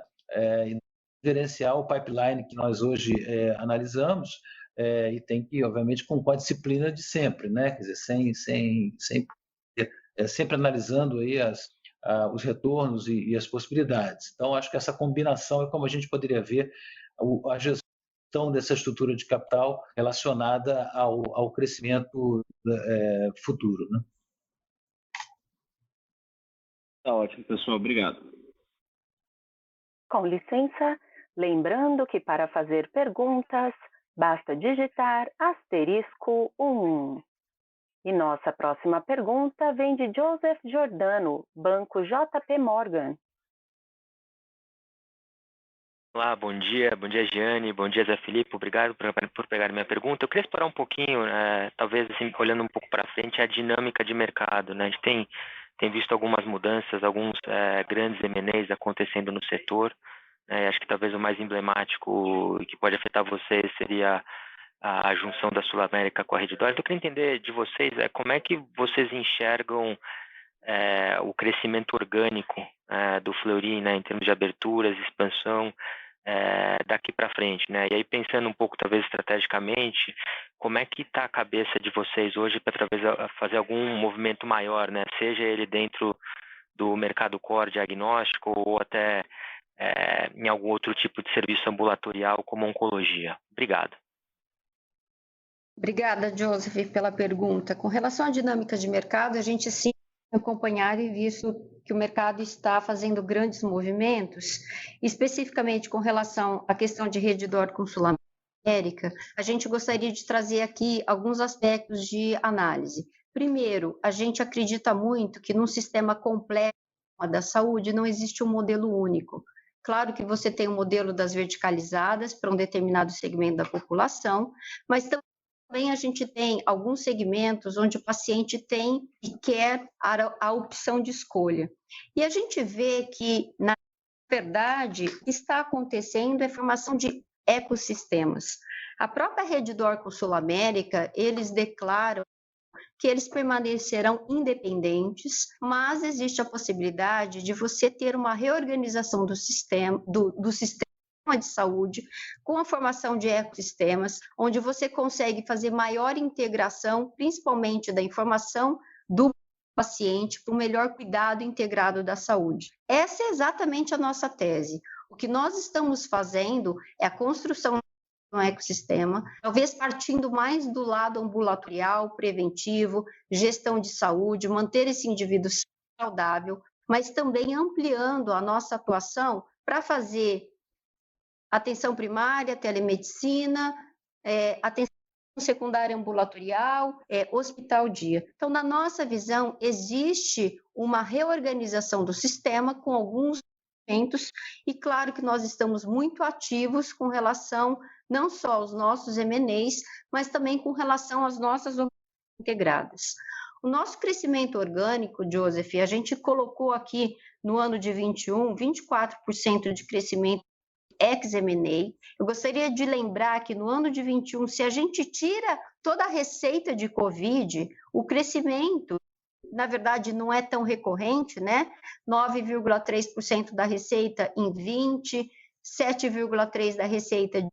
E gerenciar o pipeline que nós hoje analisamos, e tem que, obviamente, com a disciplina de sempre, né? Quer dizer, sempre analisando aí os retornos e as possibilidades. Então, acho que essa combinação é como a gente poderia ver a gestão dessa estrutura de capital relacionada ao crescimento futuro, né?
Tá ótimo, pessoal. Obrigado.
Com licença, lembrando que para fazer perguntas, basta digitar *1. E nossa próxima pergunta vem de Joseph Giordano, Banco JP Morgan.
Olá, bom dia Jeane, bom dia Zé Filipe, obrigado por pegar minha pergunta. Eu queria explorar um pouquinho, talvez assim, olhando um pouco para frente, a dinâmica de mercado, né? A gente tem tem visto algumas mudanças, alguns grandes M&As acontecendo no setor. Acho que talvez o mais emblemático e que pode afetar vocês seria a junção da Sul América com a Redditor. Eu queria entender de vocês como é que vocês enxergam o crescimento orgânico do Fleury, né, em termos de aberturas, expansão, daqui para frente, né? E aí pensando um pouco talvez estrategicamente, como é que está a cabeça de vocês hoje para talvez fazer algum movimento maior, né? Seja ele dentro do mercado core diagnóstico ou até em algum outro tipo de serviço ambulatorial como oncologia. Obrigado.
Obrigada, Joseph, pela pergunta. Com relação à dinâmica de mercado, a gente sim acompanhar e visto que o mercado está fazendo grandes movimentos, especificamente com relação à questão de Redditor com Sul América, a gente gostaria de trazer aqui alguns aspectos de análise. Primeiro, a gente acredita muito que num sistema completo da saúde não existe um modelo único. Claro que você tem um modelo das verticalizadas para um determinado segmento da população, mas também a gente tem alguns segmentos onde o paciente tem e quer a opção de escolha. E a gente vê que, na verdade, o que está acontecendo é a formação de ecossistemas. A própria Redditor com Sul América, eles declaram que eles permanecerão independentes, mas existe a possibilidade de você ter uma reorganização do sistema de saúde, com a formação de ecossistemas, onde você consegue fazer maior integração, principalmente da informação do paciente, para um melhor cuidado integrado da saúde. Essa é exatamente a nossa tese. O que nós estamos fazendo é a construção de um ecossistema, talvez partindo mais do lado ambulatorial, preventivo, gestão de saúde, manter esse indivíduo saudável, mas também ampliando a nossa atuação para fazer atenção primária, telemedicina, atenção secundária ambulatorial, hospital dia. Então, na nossa visão, existe uma reorganização do sistema com alguns movimentos e claro que nós estamos muito ativos com relação não só aos nossos M&As, mas também com relação às nossas integradas. O nosso crescimento orgânico, Joseph, a gente colocou aqui no ano de 21, 24% de crescimento ex-M&A. Eu gostaria de lembrar que no ano de 21, se a gente tira toda a receita de Covid, o crescimento, na verdade, não é tão recorrente, né? 9,3% da receita em 20, 7,3% da receita de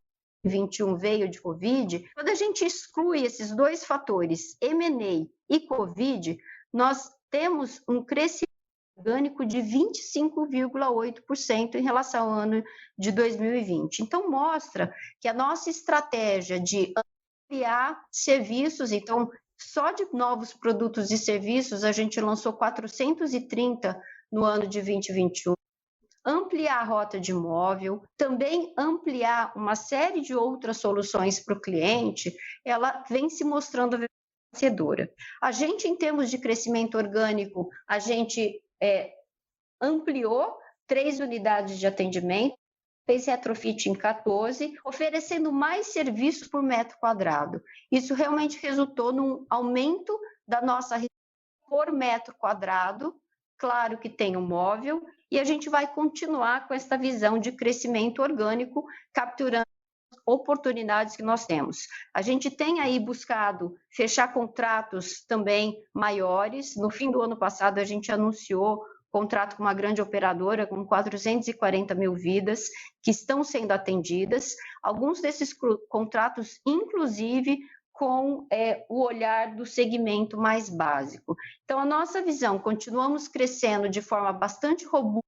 21 veio de Covid. Quando a gente exclui esses dois fatores, M&A e Covid, nós temos um crescimento orgânico de 25,8% em relação ao ano de 2020. Então, mostra que a nossa estratégia de ampliar serviços, então, só de novos produtos e serviços, a gente lançou 430 no ano de 2021, ampliar a rota de imóvel, também ampliar uma série de outras soluções para o cliente, ela vem se mostrando vencedora. A gente, em termos de crescimento orgânico, a gente ampliou 3 unidades de atendimento, fez retrofit em 14, oferecendo mais serviços por metro quadrado. Isso realmente resultou num aumento da nossa receita por metro quadrado, claro que tem um móvel, e a gente vai continuar com essa visão de crescimento orgânico, capturando oportunidades que nós temos. A gente tem aí buscado fechar contratos também maiores. No fim do ano passado, a gente anunciou contrato com uma grande operadora com 440 mil vidas que estão sendo atendidas. Alguns desses contratos, inclusive, com o olhar do segmento mais básico. Então, a nossa visão, continuamos crescendo de forma bastante robusta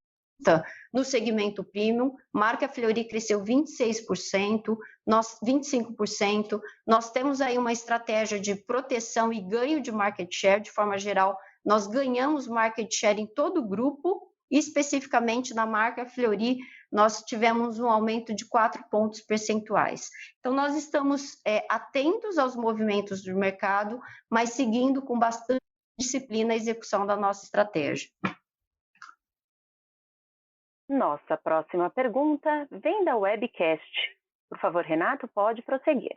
no segmento premium, marca Fleury cresceu 26%, nós 25%, nós temos aí uma estratégia de proteção e ganho de market share, de forma geral, nós ganhamos market share em todo o grupo, especificamente na marca Fleury, nós tivemos um aumento de 4 pontos percentuais. Então, nós estamos atentos aos movimentos do mercado, mas seguindo com bastante disciplina a execução da nossa estratégia.
Nossa próxima pergunta vem da webcast. Por favor, Renato, pode prosseguir.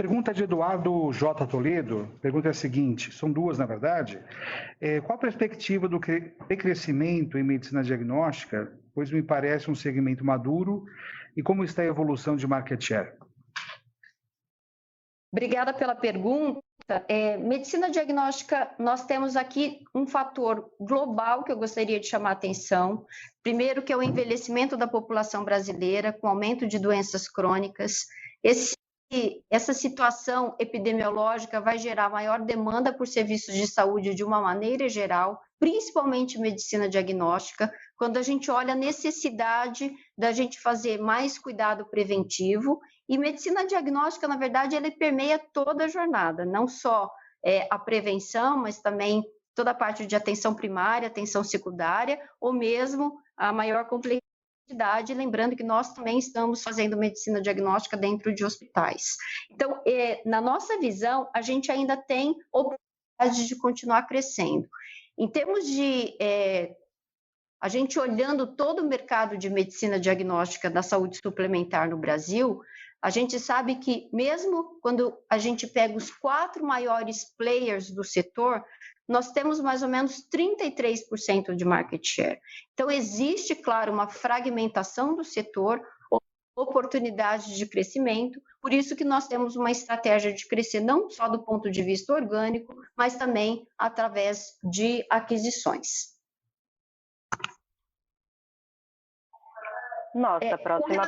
Pergunta de Eduardo J. Toledo. A pergunta é a seguinte, são duas, na verdade. Qual a perspectiva do crescimento em medicina diagnóstica, pois me parece um segmento maduro, e como está a evolução de market share?
Obrigada pela pergunta. Medicina diagnóstica, nós temos aqui um fator global que eu gostaria de chamar a atenção. Primeiro, que é o envelhecimento da população brasileira, com aumento de doenças crônicas. Essa situação epidemiológica vai gerar maior demanda por serviços de saúde de uma maneira geral, principalmente medicina diagnóstica, quando a gente olha a necessidade da gente fazer mais cuidado preventivo. E medicina diagnóstica, na verdade, ela permeia toda a jornada, não só a prevenção, mas também toda a parte de atenção primária, atenção secundária, ou mesmo a maior complexidade, lembrando que nós também estamos fazendo medicina diagnóstica dentro de hospitais. Então, na nossa visão, a gente ainda tem oportunidade de continuar crescendo. Em termos de a gente olhando todo o mercado de medicina diagnóstica da saúde suplementar no Brasil, a gente sabe que mesmo quando a gente pega os 4 maiores players do setor, nós temos mais ou menos 33% de market share. Então, existe, claro, uma fragmentação do setor, oportunidades de crescimento, por isso que nós temos uma estratégia de crescer não só do ponto de vista orgânico, mas também através de aquisições.
Nossa, próxima...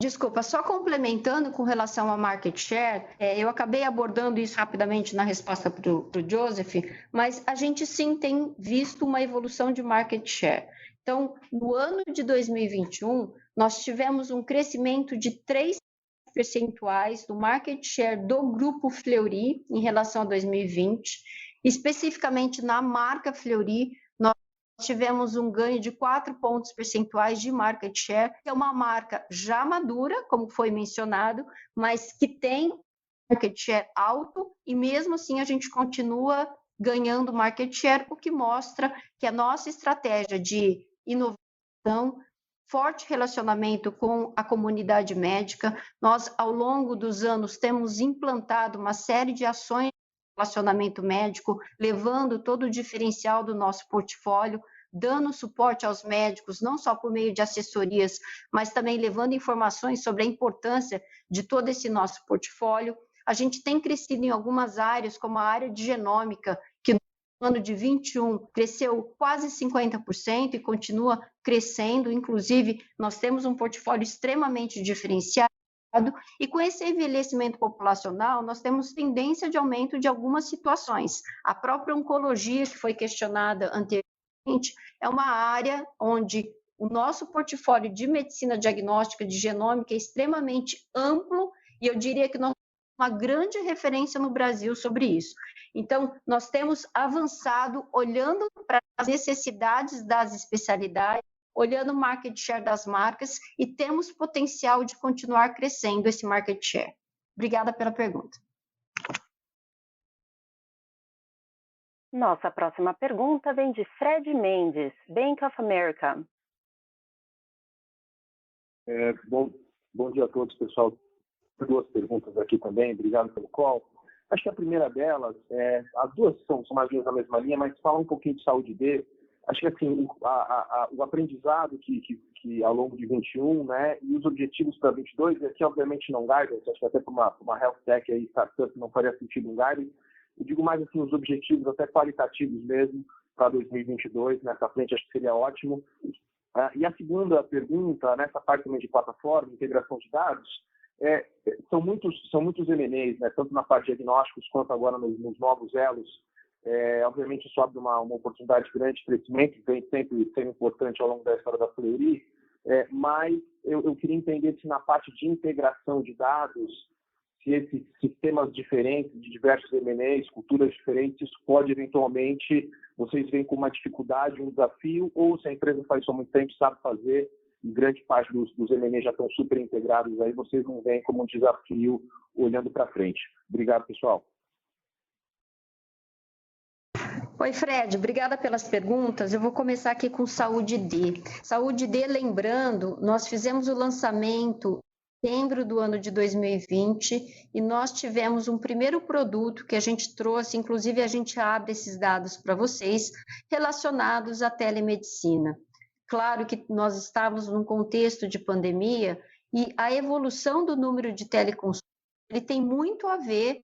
Desculpa, só complementando com relação ao market share, eu acabei abordando isso rapidamente na resposta para o Joseph, mas a gente sim tem visto uma evolução de market share. Então, no ano de 2021, nós tivemos um crescimento de 3 percentuais do market share do grupo Fleury em relação a 2020, especificamente na marca Fleury, nós tivemos um ganho de 4 pontos percentuais de market share, que é uma marca já madura, como foi mencionado, mas que tem market share alto e mesmo assim a gente continua ganhando market share, o que mostra que a nossa estratégia de inovação, forte relacionamento com a comunidade médica, nós ao longo dos anos temos implantado uma série de ações de relacionamento médico, levando todo o diferencial do nosso portfólio, dando suporte aos médicos, não só por meio de assessorias, mas também levando informações sobre a importância de todo esse nosso portfólio. A gente tem crescido em algumas áreas, como a área de genômica, que no ano de 21 cresceu quase 50% e continua crescendo. Inclusive, nós temos um portfólio extremamente diferenciado, e com esse envelhecimento populacional, nós temos tendência de aumento de algumas situações. A própria oncologia, que foi questionada anteriormente, é uma área onde o nosso portfólio de medicina diagnóstica, de genômica, é extremamente amplo, e eu diria que nós temos uma grande referência no Brasil sobre isso. Então, nós temos avançado olhando para as necessidades das especialidades, olhando o market share das marcas, e temos potencial de continuar crescendo esse market share. Obrigada pela pergunta.
Nossa próxima pergunta vem de Fred Mendes, Bank of America.
Bom dia a todos, pessoal. 2 perguntas aqui também, obrigado pelo call. Acho que a primeira delas, as duas são mais ou menos na mesma linha, mas fala um pouquinho de saúde D. Acho que assim, o aprendizado que ao longo de 21, né, e os objetivos para 22, e aqui obviamente não guidance, acho que até para uma health tech aí, startup, não faria sentido um guidance. Eu digo mais assim, os objetivos até qualitativos mesmo para 2022, nessa frente acho que seria ótimo. E a segunda pergunta, nessa parte também de plataforma, integração de dados, são muitos M&As, né, tanto na parte de diagnósticos quanto agora nos novos elos. Obviamente isso abre uma oportunidade grande de crescimento, que vem sempre sendo importante ao longo da história da Fleury, mas eu queria entender se na parte de integração de dados, se esses sistemas diferentes, de diversos M&As, culturas diferentes, isso pode eventualmente, vocês veem como uma dificuldade, um desafio, ou se a empresa faz isso há muito tempo, sabe fazer, e grande parte dos M&As já estão super integrados, aí vocês não veem como um desafio olhando para frente. Obrigado, pessoal.
Oi, Fred, obrigada pelas perguntas. Eu vou começar aqui com Saúde D. Saúde D, lembrando, nós fizemos o lançamento setembro do ano de 2020 e nós tivemos um primeiro produto que a gente trouxe, inclusive a gente abre esses dados para vocês, relacionados à telemedicina. Claro que nós estávamos num contexto de pandemia e a evolução do número de teleconsultas ele tem muito a ver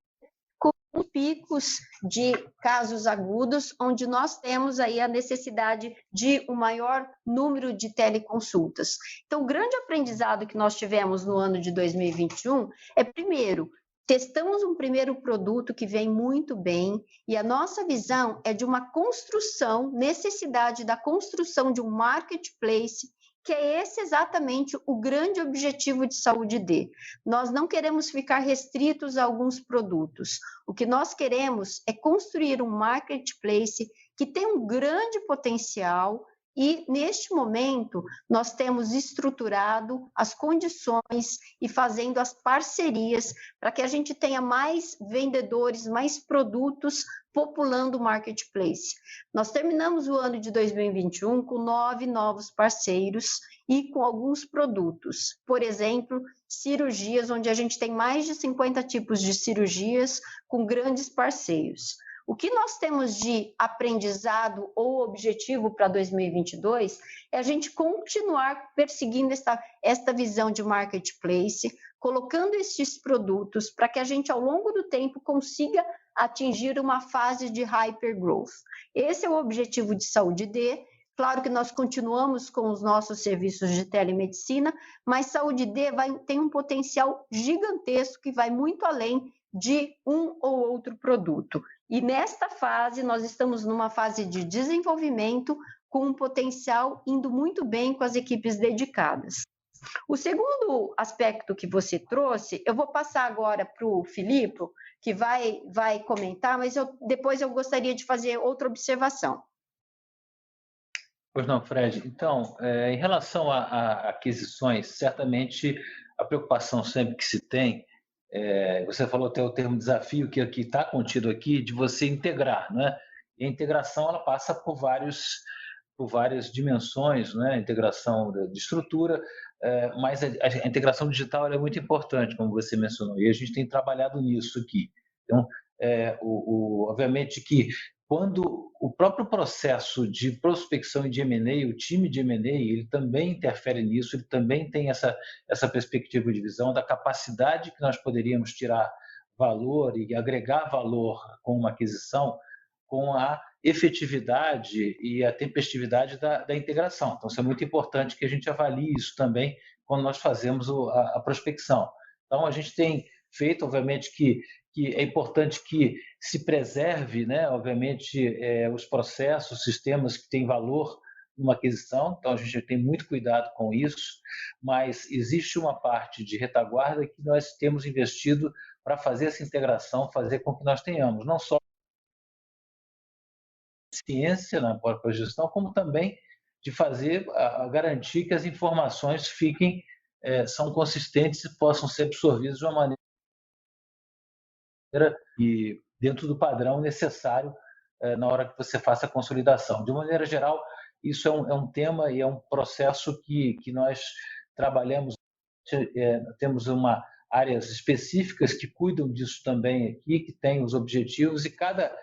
com picos de casos agudos, onde nós temos aí a necessidade de um maior número de teleconsultas. Então, o grande aprendizado que nós tivemos no ano de 2021 é, primeiro, testamos um primeiro produto que vem muito bem e a nossa visão é de uma construção, necessidade da construção de um marketplace, que é esse exatamente o grande objetivo de Saúde D. Nós não queremos ficar restritos a alguns produtos. O que nós queremos é construir um marketplace que tem um grande potencial e, neste momento, nós temos estruturado as condições e fazendo as parcerias para que a gente tenha mais vendedores, mais produtos populando o marketplace. Nós terminamos o ano de 2021 com 9 novos parceiros e com alguns produtos. Por exemplo, cirurgias, onde a gente tem mais de 50 tipos de cirurgias com grandes parceiros. O que nós temos de aprendizado ou objetivo para 2022 é a gente continuar perseguindo esta visão de marketplace, colocando esses produtos para que a gente, ao longo do tempo, consiga atingir uma fase de hypergrowth. Esse é o objetivo de Saúde D. Claro que nós continuamos com os nossos serviços de telemedicina, mas Saúde D tem um potencial gigantesco que vai muito além de um ou outro produto. E nesta fase, nós estamos numa fase de desenvolvimento com um potencial indo muito bem com as equipes dedicadas. O segundo aspecto que você trouxe, eu vou passar agora para o Filipe, que vai comentar, mas depois eu gostaria de fazer outra observação.
Pois não, Fred. Então, em relação a aquisições, certamente a preocupação sempre que se tem, você falou até o termo desafio, que está contido aqui, de você integrar, né? E a integração ela passa por várias dimensões, né? A integração de estrutura, mas a integração digital ela é muito importante, como você mencionou, e a gente tem trabalhado nisso aqui. Então, obviamente que quando o próprio processo de prospecção e de M&A, o time de M&A, ele também interfere nisso, ele também tem essa perspectiva de visão da capacidade que nós poderíamos tirar valor e agregar valor com uma aquisição, com a efetividade e a tempestividade da integração. Então, isso é muito importante que a gente avalie isso também quando nós fazemos a prospecção. Então, a gente tem feito, obviamente, que é importante que se preserve, né, obviamente, os processos, sistemas que têm valor numa aquisição, então a gente tem muito cuidado com isso, mas existe uma parte de retaguarda que nós temos investido para fazer essa integração, fazer com que nós tenhamos não só ciência na própria gestão, como também de fazer a garantir que as informações são consistentes e possam ser absorvidas de uma maneira e dentro do padrão necessário na hora que você faça a consolidação. De maneira geral, isso é um tema e é um processo que nós trabalhamos, temos áreas específicas que cuidam disso também aqui, que têm os objetivos, e cada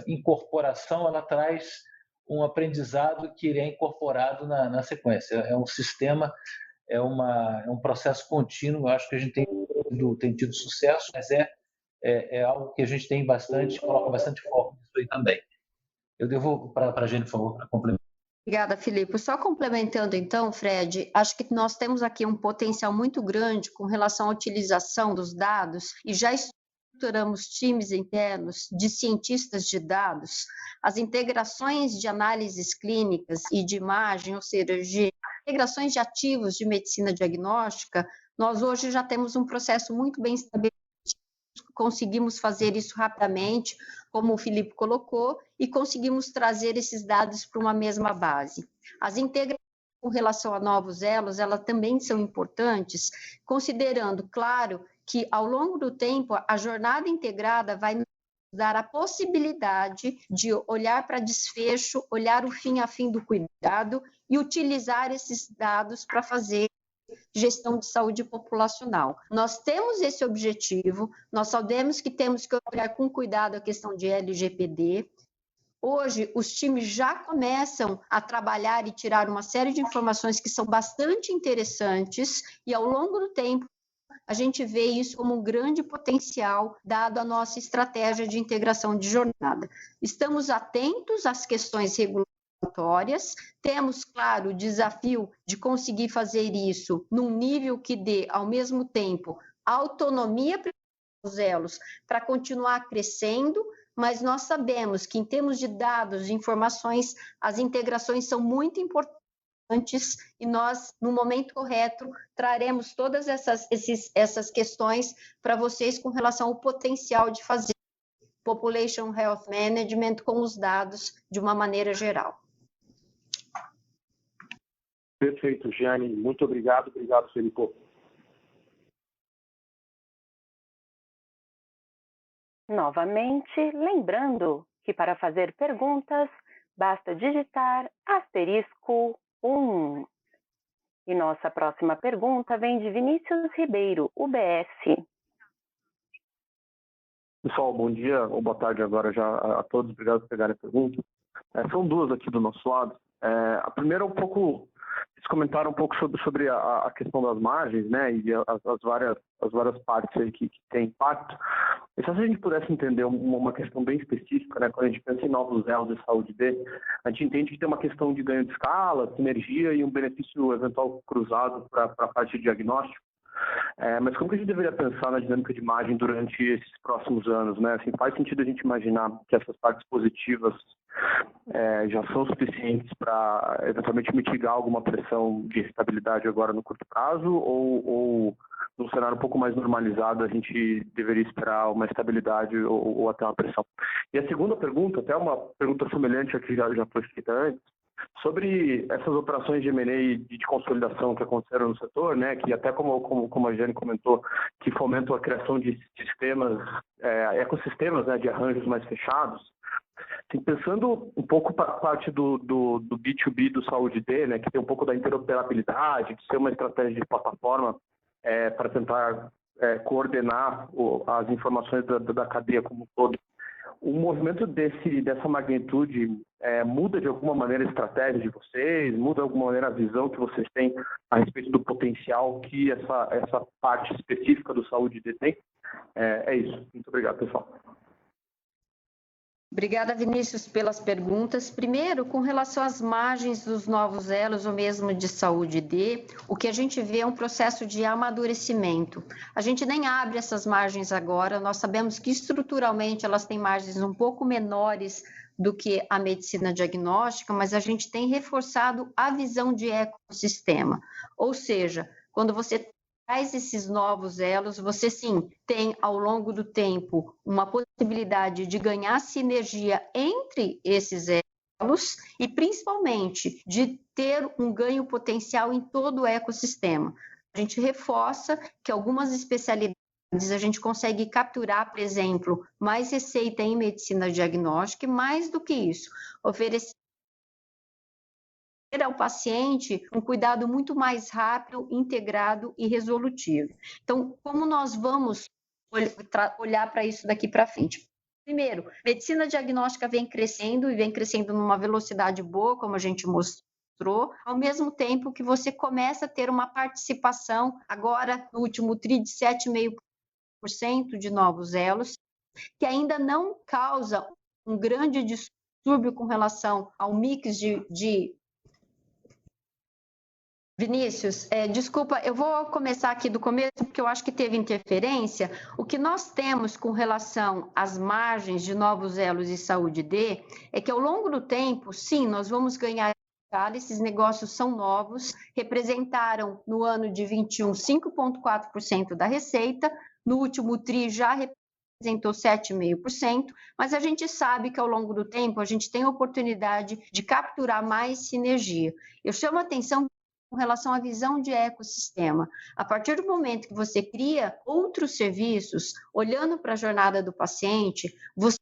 incorporação ela traz um aprendizado que é incorporado na sequência. É um sistema, é um processo contínuo. Eu acho que a gente tem tido sucesso, mas é algo que a gente tem coloca bastante foco nisso aí também. Eu devolvo para a Jenny, por favor, para complementar.
Obrigada, Filipe. Só complementando então, Fred, acho que nós temos aqui um potencial muito grande com relação à utilização dos dados e já estruturamos times internos de cientistas de dados, as integrações de análises clínicas e de imagem, ou seja, de integrações de ativos de medicina diagnóstica, nós hoje já temos um processo muito bem estabelecido, conseguimos fazer isso rapidamente, como o Filipe colocou, e conseguimos trazer esses dados para uma mesma base. As integrações com relação a novos elos, elas também são importantes, considerando, claro, que ao longo do tempo, a jornada integrada vai nos dar a possibilidade de olhar para desfecho, olhar o fim a fim do cuidado e utilizar esses dados para fazer gestão de saúde populacional. Nós temos esse objetivo, nós sabemos que temos que olhar com cuidado a questão de LGPD. Hoje, os times já começam a trabalhar e tirar uma série de informações que são bastante interessantes e, ao longo do tempo, a gente vê isso como um grande potencial, dado a nossa estratégia de integração de jornada. Estamos atentos às questões regulatórias, temos, claro, o desafio de conseguir fazer isso num nível que dê, ao mesmo tempo, autonomia para os elos para continuar crescendo, mas nós sabemos que, em termos de dados, de informações, as integrações são muito importantes e nós, no momento correto, traremos todas essas questões para vocês com relação ao potencial de fazer Population Health Management com os dados de uma maneira geral.
Perfeito, Giane. Muito obrigado. Obrigado, Felipe.
Novamente, lembrando que para fazer perguntas, basta digitar *1. E nossa próxima pergunta vem de Vinícius Ribeiro, UBS.
Pessoal, bom dia ou boa tarde agora já a todos. Obrigado por pegarem a pergunta. São duas aqui do nosso lado. A primeira é um pouco, eles comentaram um pouco sobre a questão das margens, né, e as várias partes aí que tem impacto. E se a gente pudesse entender uma questão bem específica, né, quando a gente pensa em novos elos de saúde D, a gente entende que tem uma questão de ganho de escala, sinergia e um benefício eventual cruzado para a parte de diagnóstico. Mas como que a gente deveria pensar na dinâmica de margem durante esses próximos anos, né? Assim, faz sentido a gente imaginar que essas partes positivas já são suficientes para eventualmente mitigar alguma pressão de estabilidade agora no curto prazo, ou num cenário um pouco mais normalizado a gente deveria esperar uma estabilidade ou até uma pressão? E a segunda pergunta, até uma pergunta semelhante à que já foi feita antes, sobre essas operações de M&A e de consolidação que aconteceram no setor, né, que até como a Jane comentou, que fomentam a criação de sistemas, ecossistemas, né, de arranjos mais fechados. Assim, pensando um pouco para a parte do B2B do Saúde D, né, que tem um pouco da interoperabilidade, de ser uma estratégia de plataforma para tentar coordenar as informações da cadeia como um todo. O movimento dessa magnitude muda de alguma maneira a estratégia de vocês? Muda de alguma maneira a visão que vocês têm a respeito do potencial que essa parte específica do Saúde D tem? É isso. Muito obrigado, pessoal.
Obrigada, Vinícius, pelas perguntas. Primeiro, com relação às margens dos novos elos, ou mesmo de saúde D, o que a gente vê é um processo de amadurecimento. A gente nem abre essas margens agora, nós sabemos que estruturalmente elas têm margens um pouco menores do que a medicina diagnóstica, mas a gente tem reforçado a visão de ecossistema. Ou seja, quando você traz esses novos elos, você sim tem ao longo do tempo uma possibilidade de ganhar sinergia entre esses elos e principalmente de ter um ganho potencial em todo o ecossistema. A gente reforça que algumas especialidades a gente consegue capturar, por exemplo, mais receita em medicina diagnóstica e mais do que isso, oferecer ao paciente um cuidado muito mais rápido, integrado e resolutivo. Então, como nós vamos olhar para isso daqui para frente? Primeiro, medicina diagnóstica vem crescendo e vem crescendo numa velocidade boa, como a gente mostrou, ao mesmo tempo que você começa a ter uma participação, agora no último TRI, de 7,5% de novos elos, que ainda não causa um grande distúrbio com relação ao mix de Vinícius, desculpa, eu vou começar aqui do começo, porque eu acho que teve interferência. O que nós temos com relação às margens de novos elos e saúde D é que ao longo do tempo, sim, nós vamos ganhar escala, esses negócios são novos, representaram no ano de 21 5,4% da receita, no último TRI já representou 7,5%, mas a gente sabe que ao longo do tempo a gente tem a oportunidade de capturar mais sinergia. Eu chamo a atenção com relação à visão de ecossistema. A partir do momento que você cria outros serviços, olhando para a jornada do paciente, você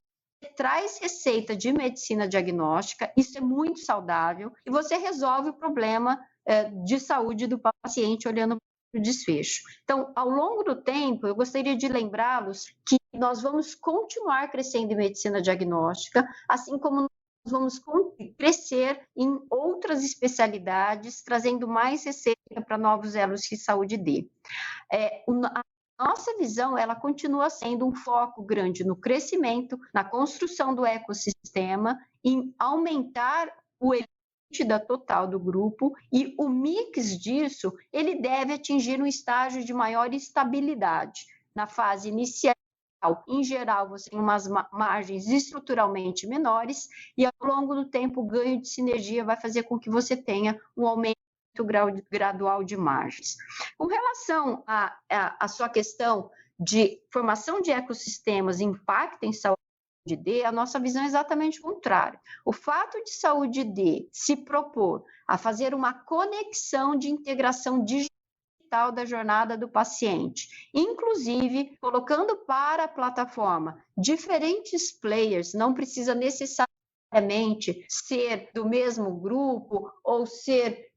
traz receita de medicina diagnóstica, isso é muito saudável, e você resolve o problema de saúde do paciente olhando o desfecho. Então, ao longo do tempo, eu gostaria de lembrá-los que nós vamos continuar crescendo em medicina diagnóstica, assim como nós vamos crescer em outras especialidades, trazendo mais receita para novos elos de saúde D. A nossa visão, ela continua sendo um foco grande no crescimento, na construção do ecossistema, em aumentar o da total do grupo, e o mix disso, ele deve atingir um estágio de maior estabilidade. Na fase inicial, em geral, você tem umas margens estruturalmente menores, e ao longo do tempo, o ganho de sinergia vai fazer com que você tenha um aumento gradual de margens. Com relação à sua questão de formação de ecossistemas e impacto em saúde D, a nossa visão é exatamente o contrário. O fato de saúde D se propor a fazer uma conexão de integração digital da jornada do paciente, inclusive colocando para a plataforma diferentes players, não precisa necessariamente ser do mesmo grupo ou ser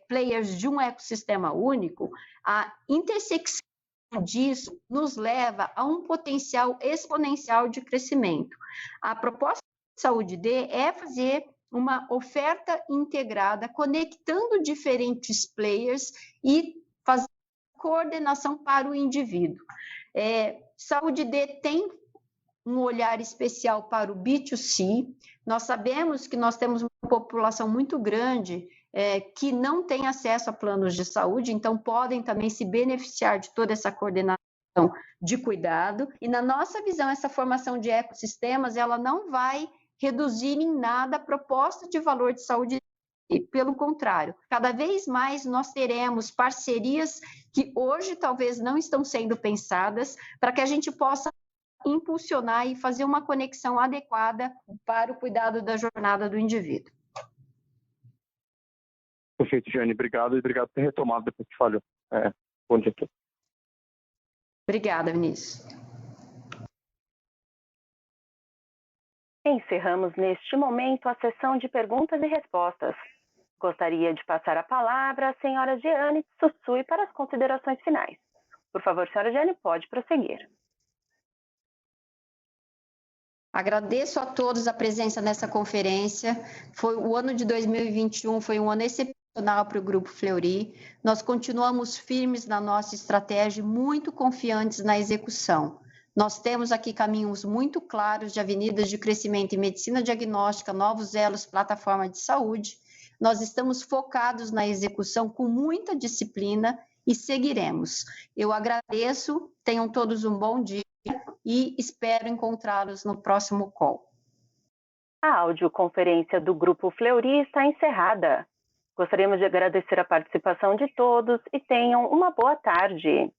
players de um ecossistema único, a intersecção disso nos leva a um potencial exponencial de crescimento. A proposta de saúde D é fazer uma oferta integrada, conectando diferentes players e fazer coordenação para o indivíduo. Saúde D tem um olhar especial para o B2C. Nós sabemos que nós temos uma população muito grande que não tem acesso a planos de saúde, então podem também se beneficiar de toda essa coordenação de cuidado. E na nossa visão, essa formação de ecossistemas, ela não vai reduzir em nada a proposta de valor de saúde. E, pelo contrário, cada vez mais nós teremos parcerias que hoje talvez não estão sendo pensadas para que a gente possa impulsionar e fazer uma conexão adequada para o cuidado da jornada do indivíduo.
Perfeito, Jane. Obrigado e obrigado por ter retomado depois que falhou. Bom dia a todos.
Obrigada, Vinícius.
Encerramos neste momento a sessão de perguntas e respostas. Gostaria de passar a palavra à senhora Jeane Tsutsui para as considerações finais. Por favor, senhora Jeane, pode prosseguir.
Agradeço a todos a presença nessa conferência. O ano de 2021 foi um ano excepcional para o Grupo Fleury. Nós continuamos firmes na nossa estratégia e muito confiantes na execução. Nós temos aqui caminhos muito claros de avenidas de crescimento em medicina diagnóstica, novos elos, plataforma de saúde. Nós estamos focados na execução com muita disciplina e seguiremos. Eu agradeço, tenham todos um bom dia e espero encontrá-los no próximo call.
A audioconferência do Grupo Fleury está encerrada. Gostaríamos de agradecer a participação de todos e tenham uma boa tarde.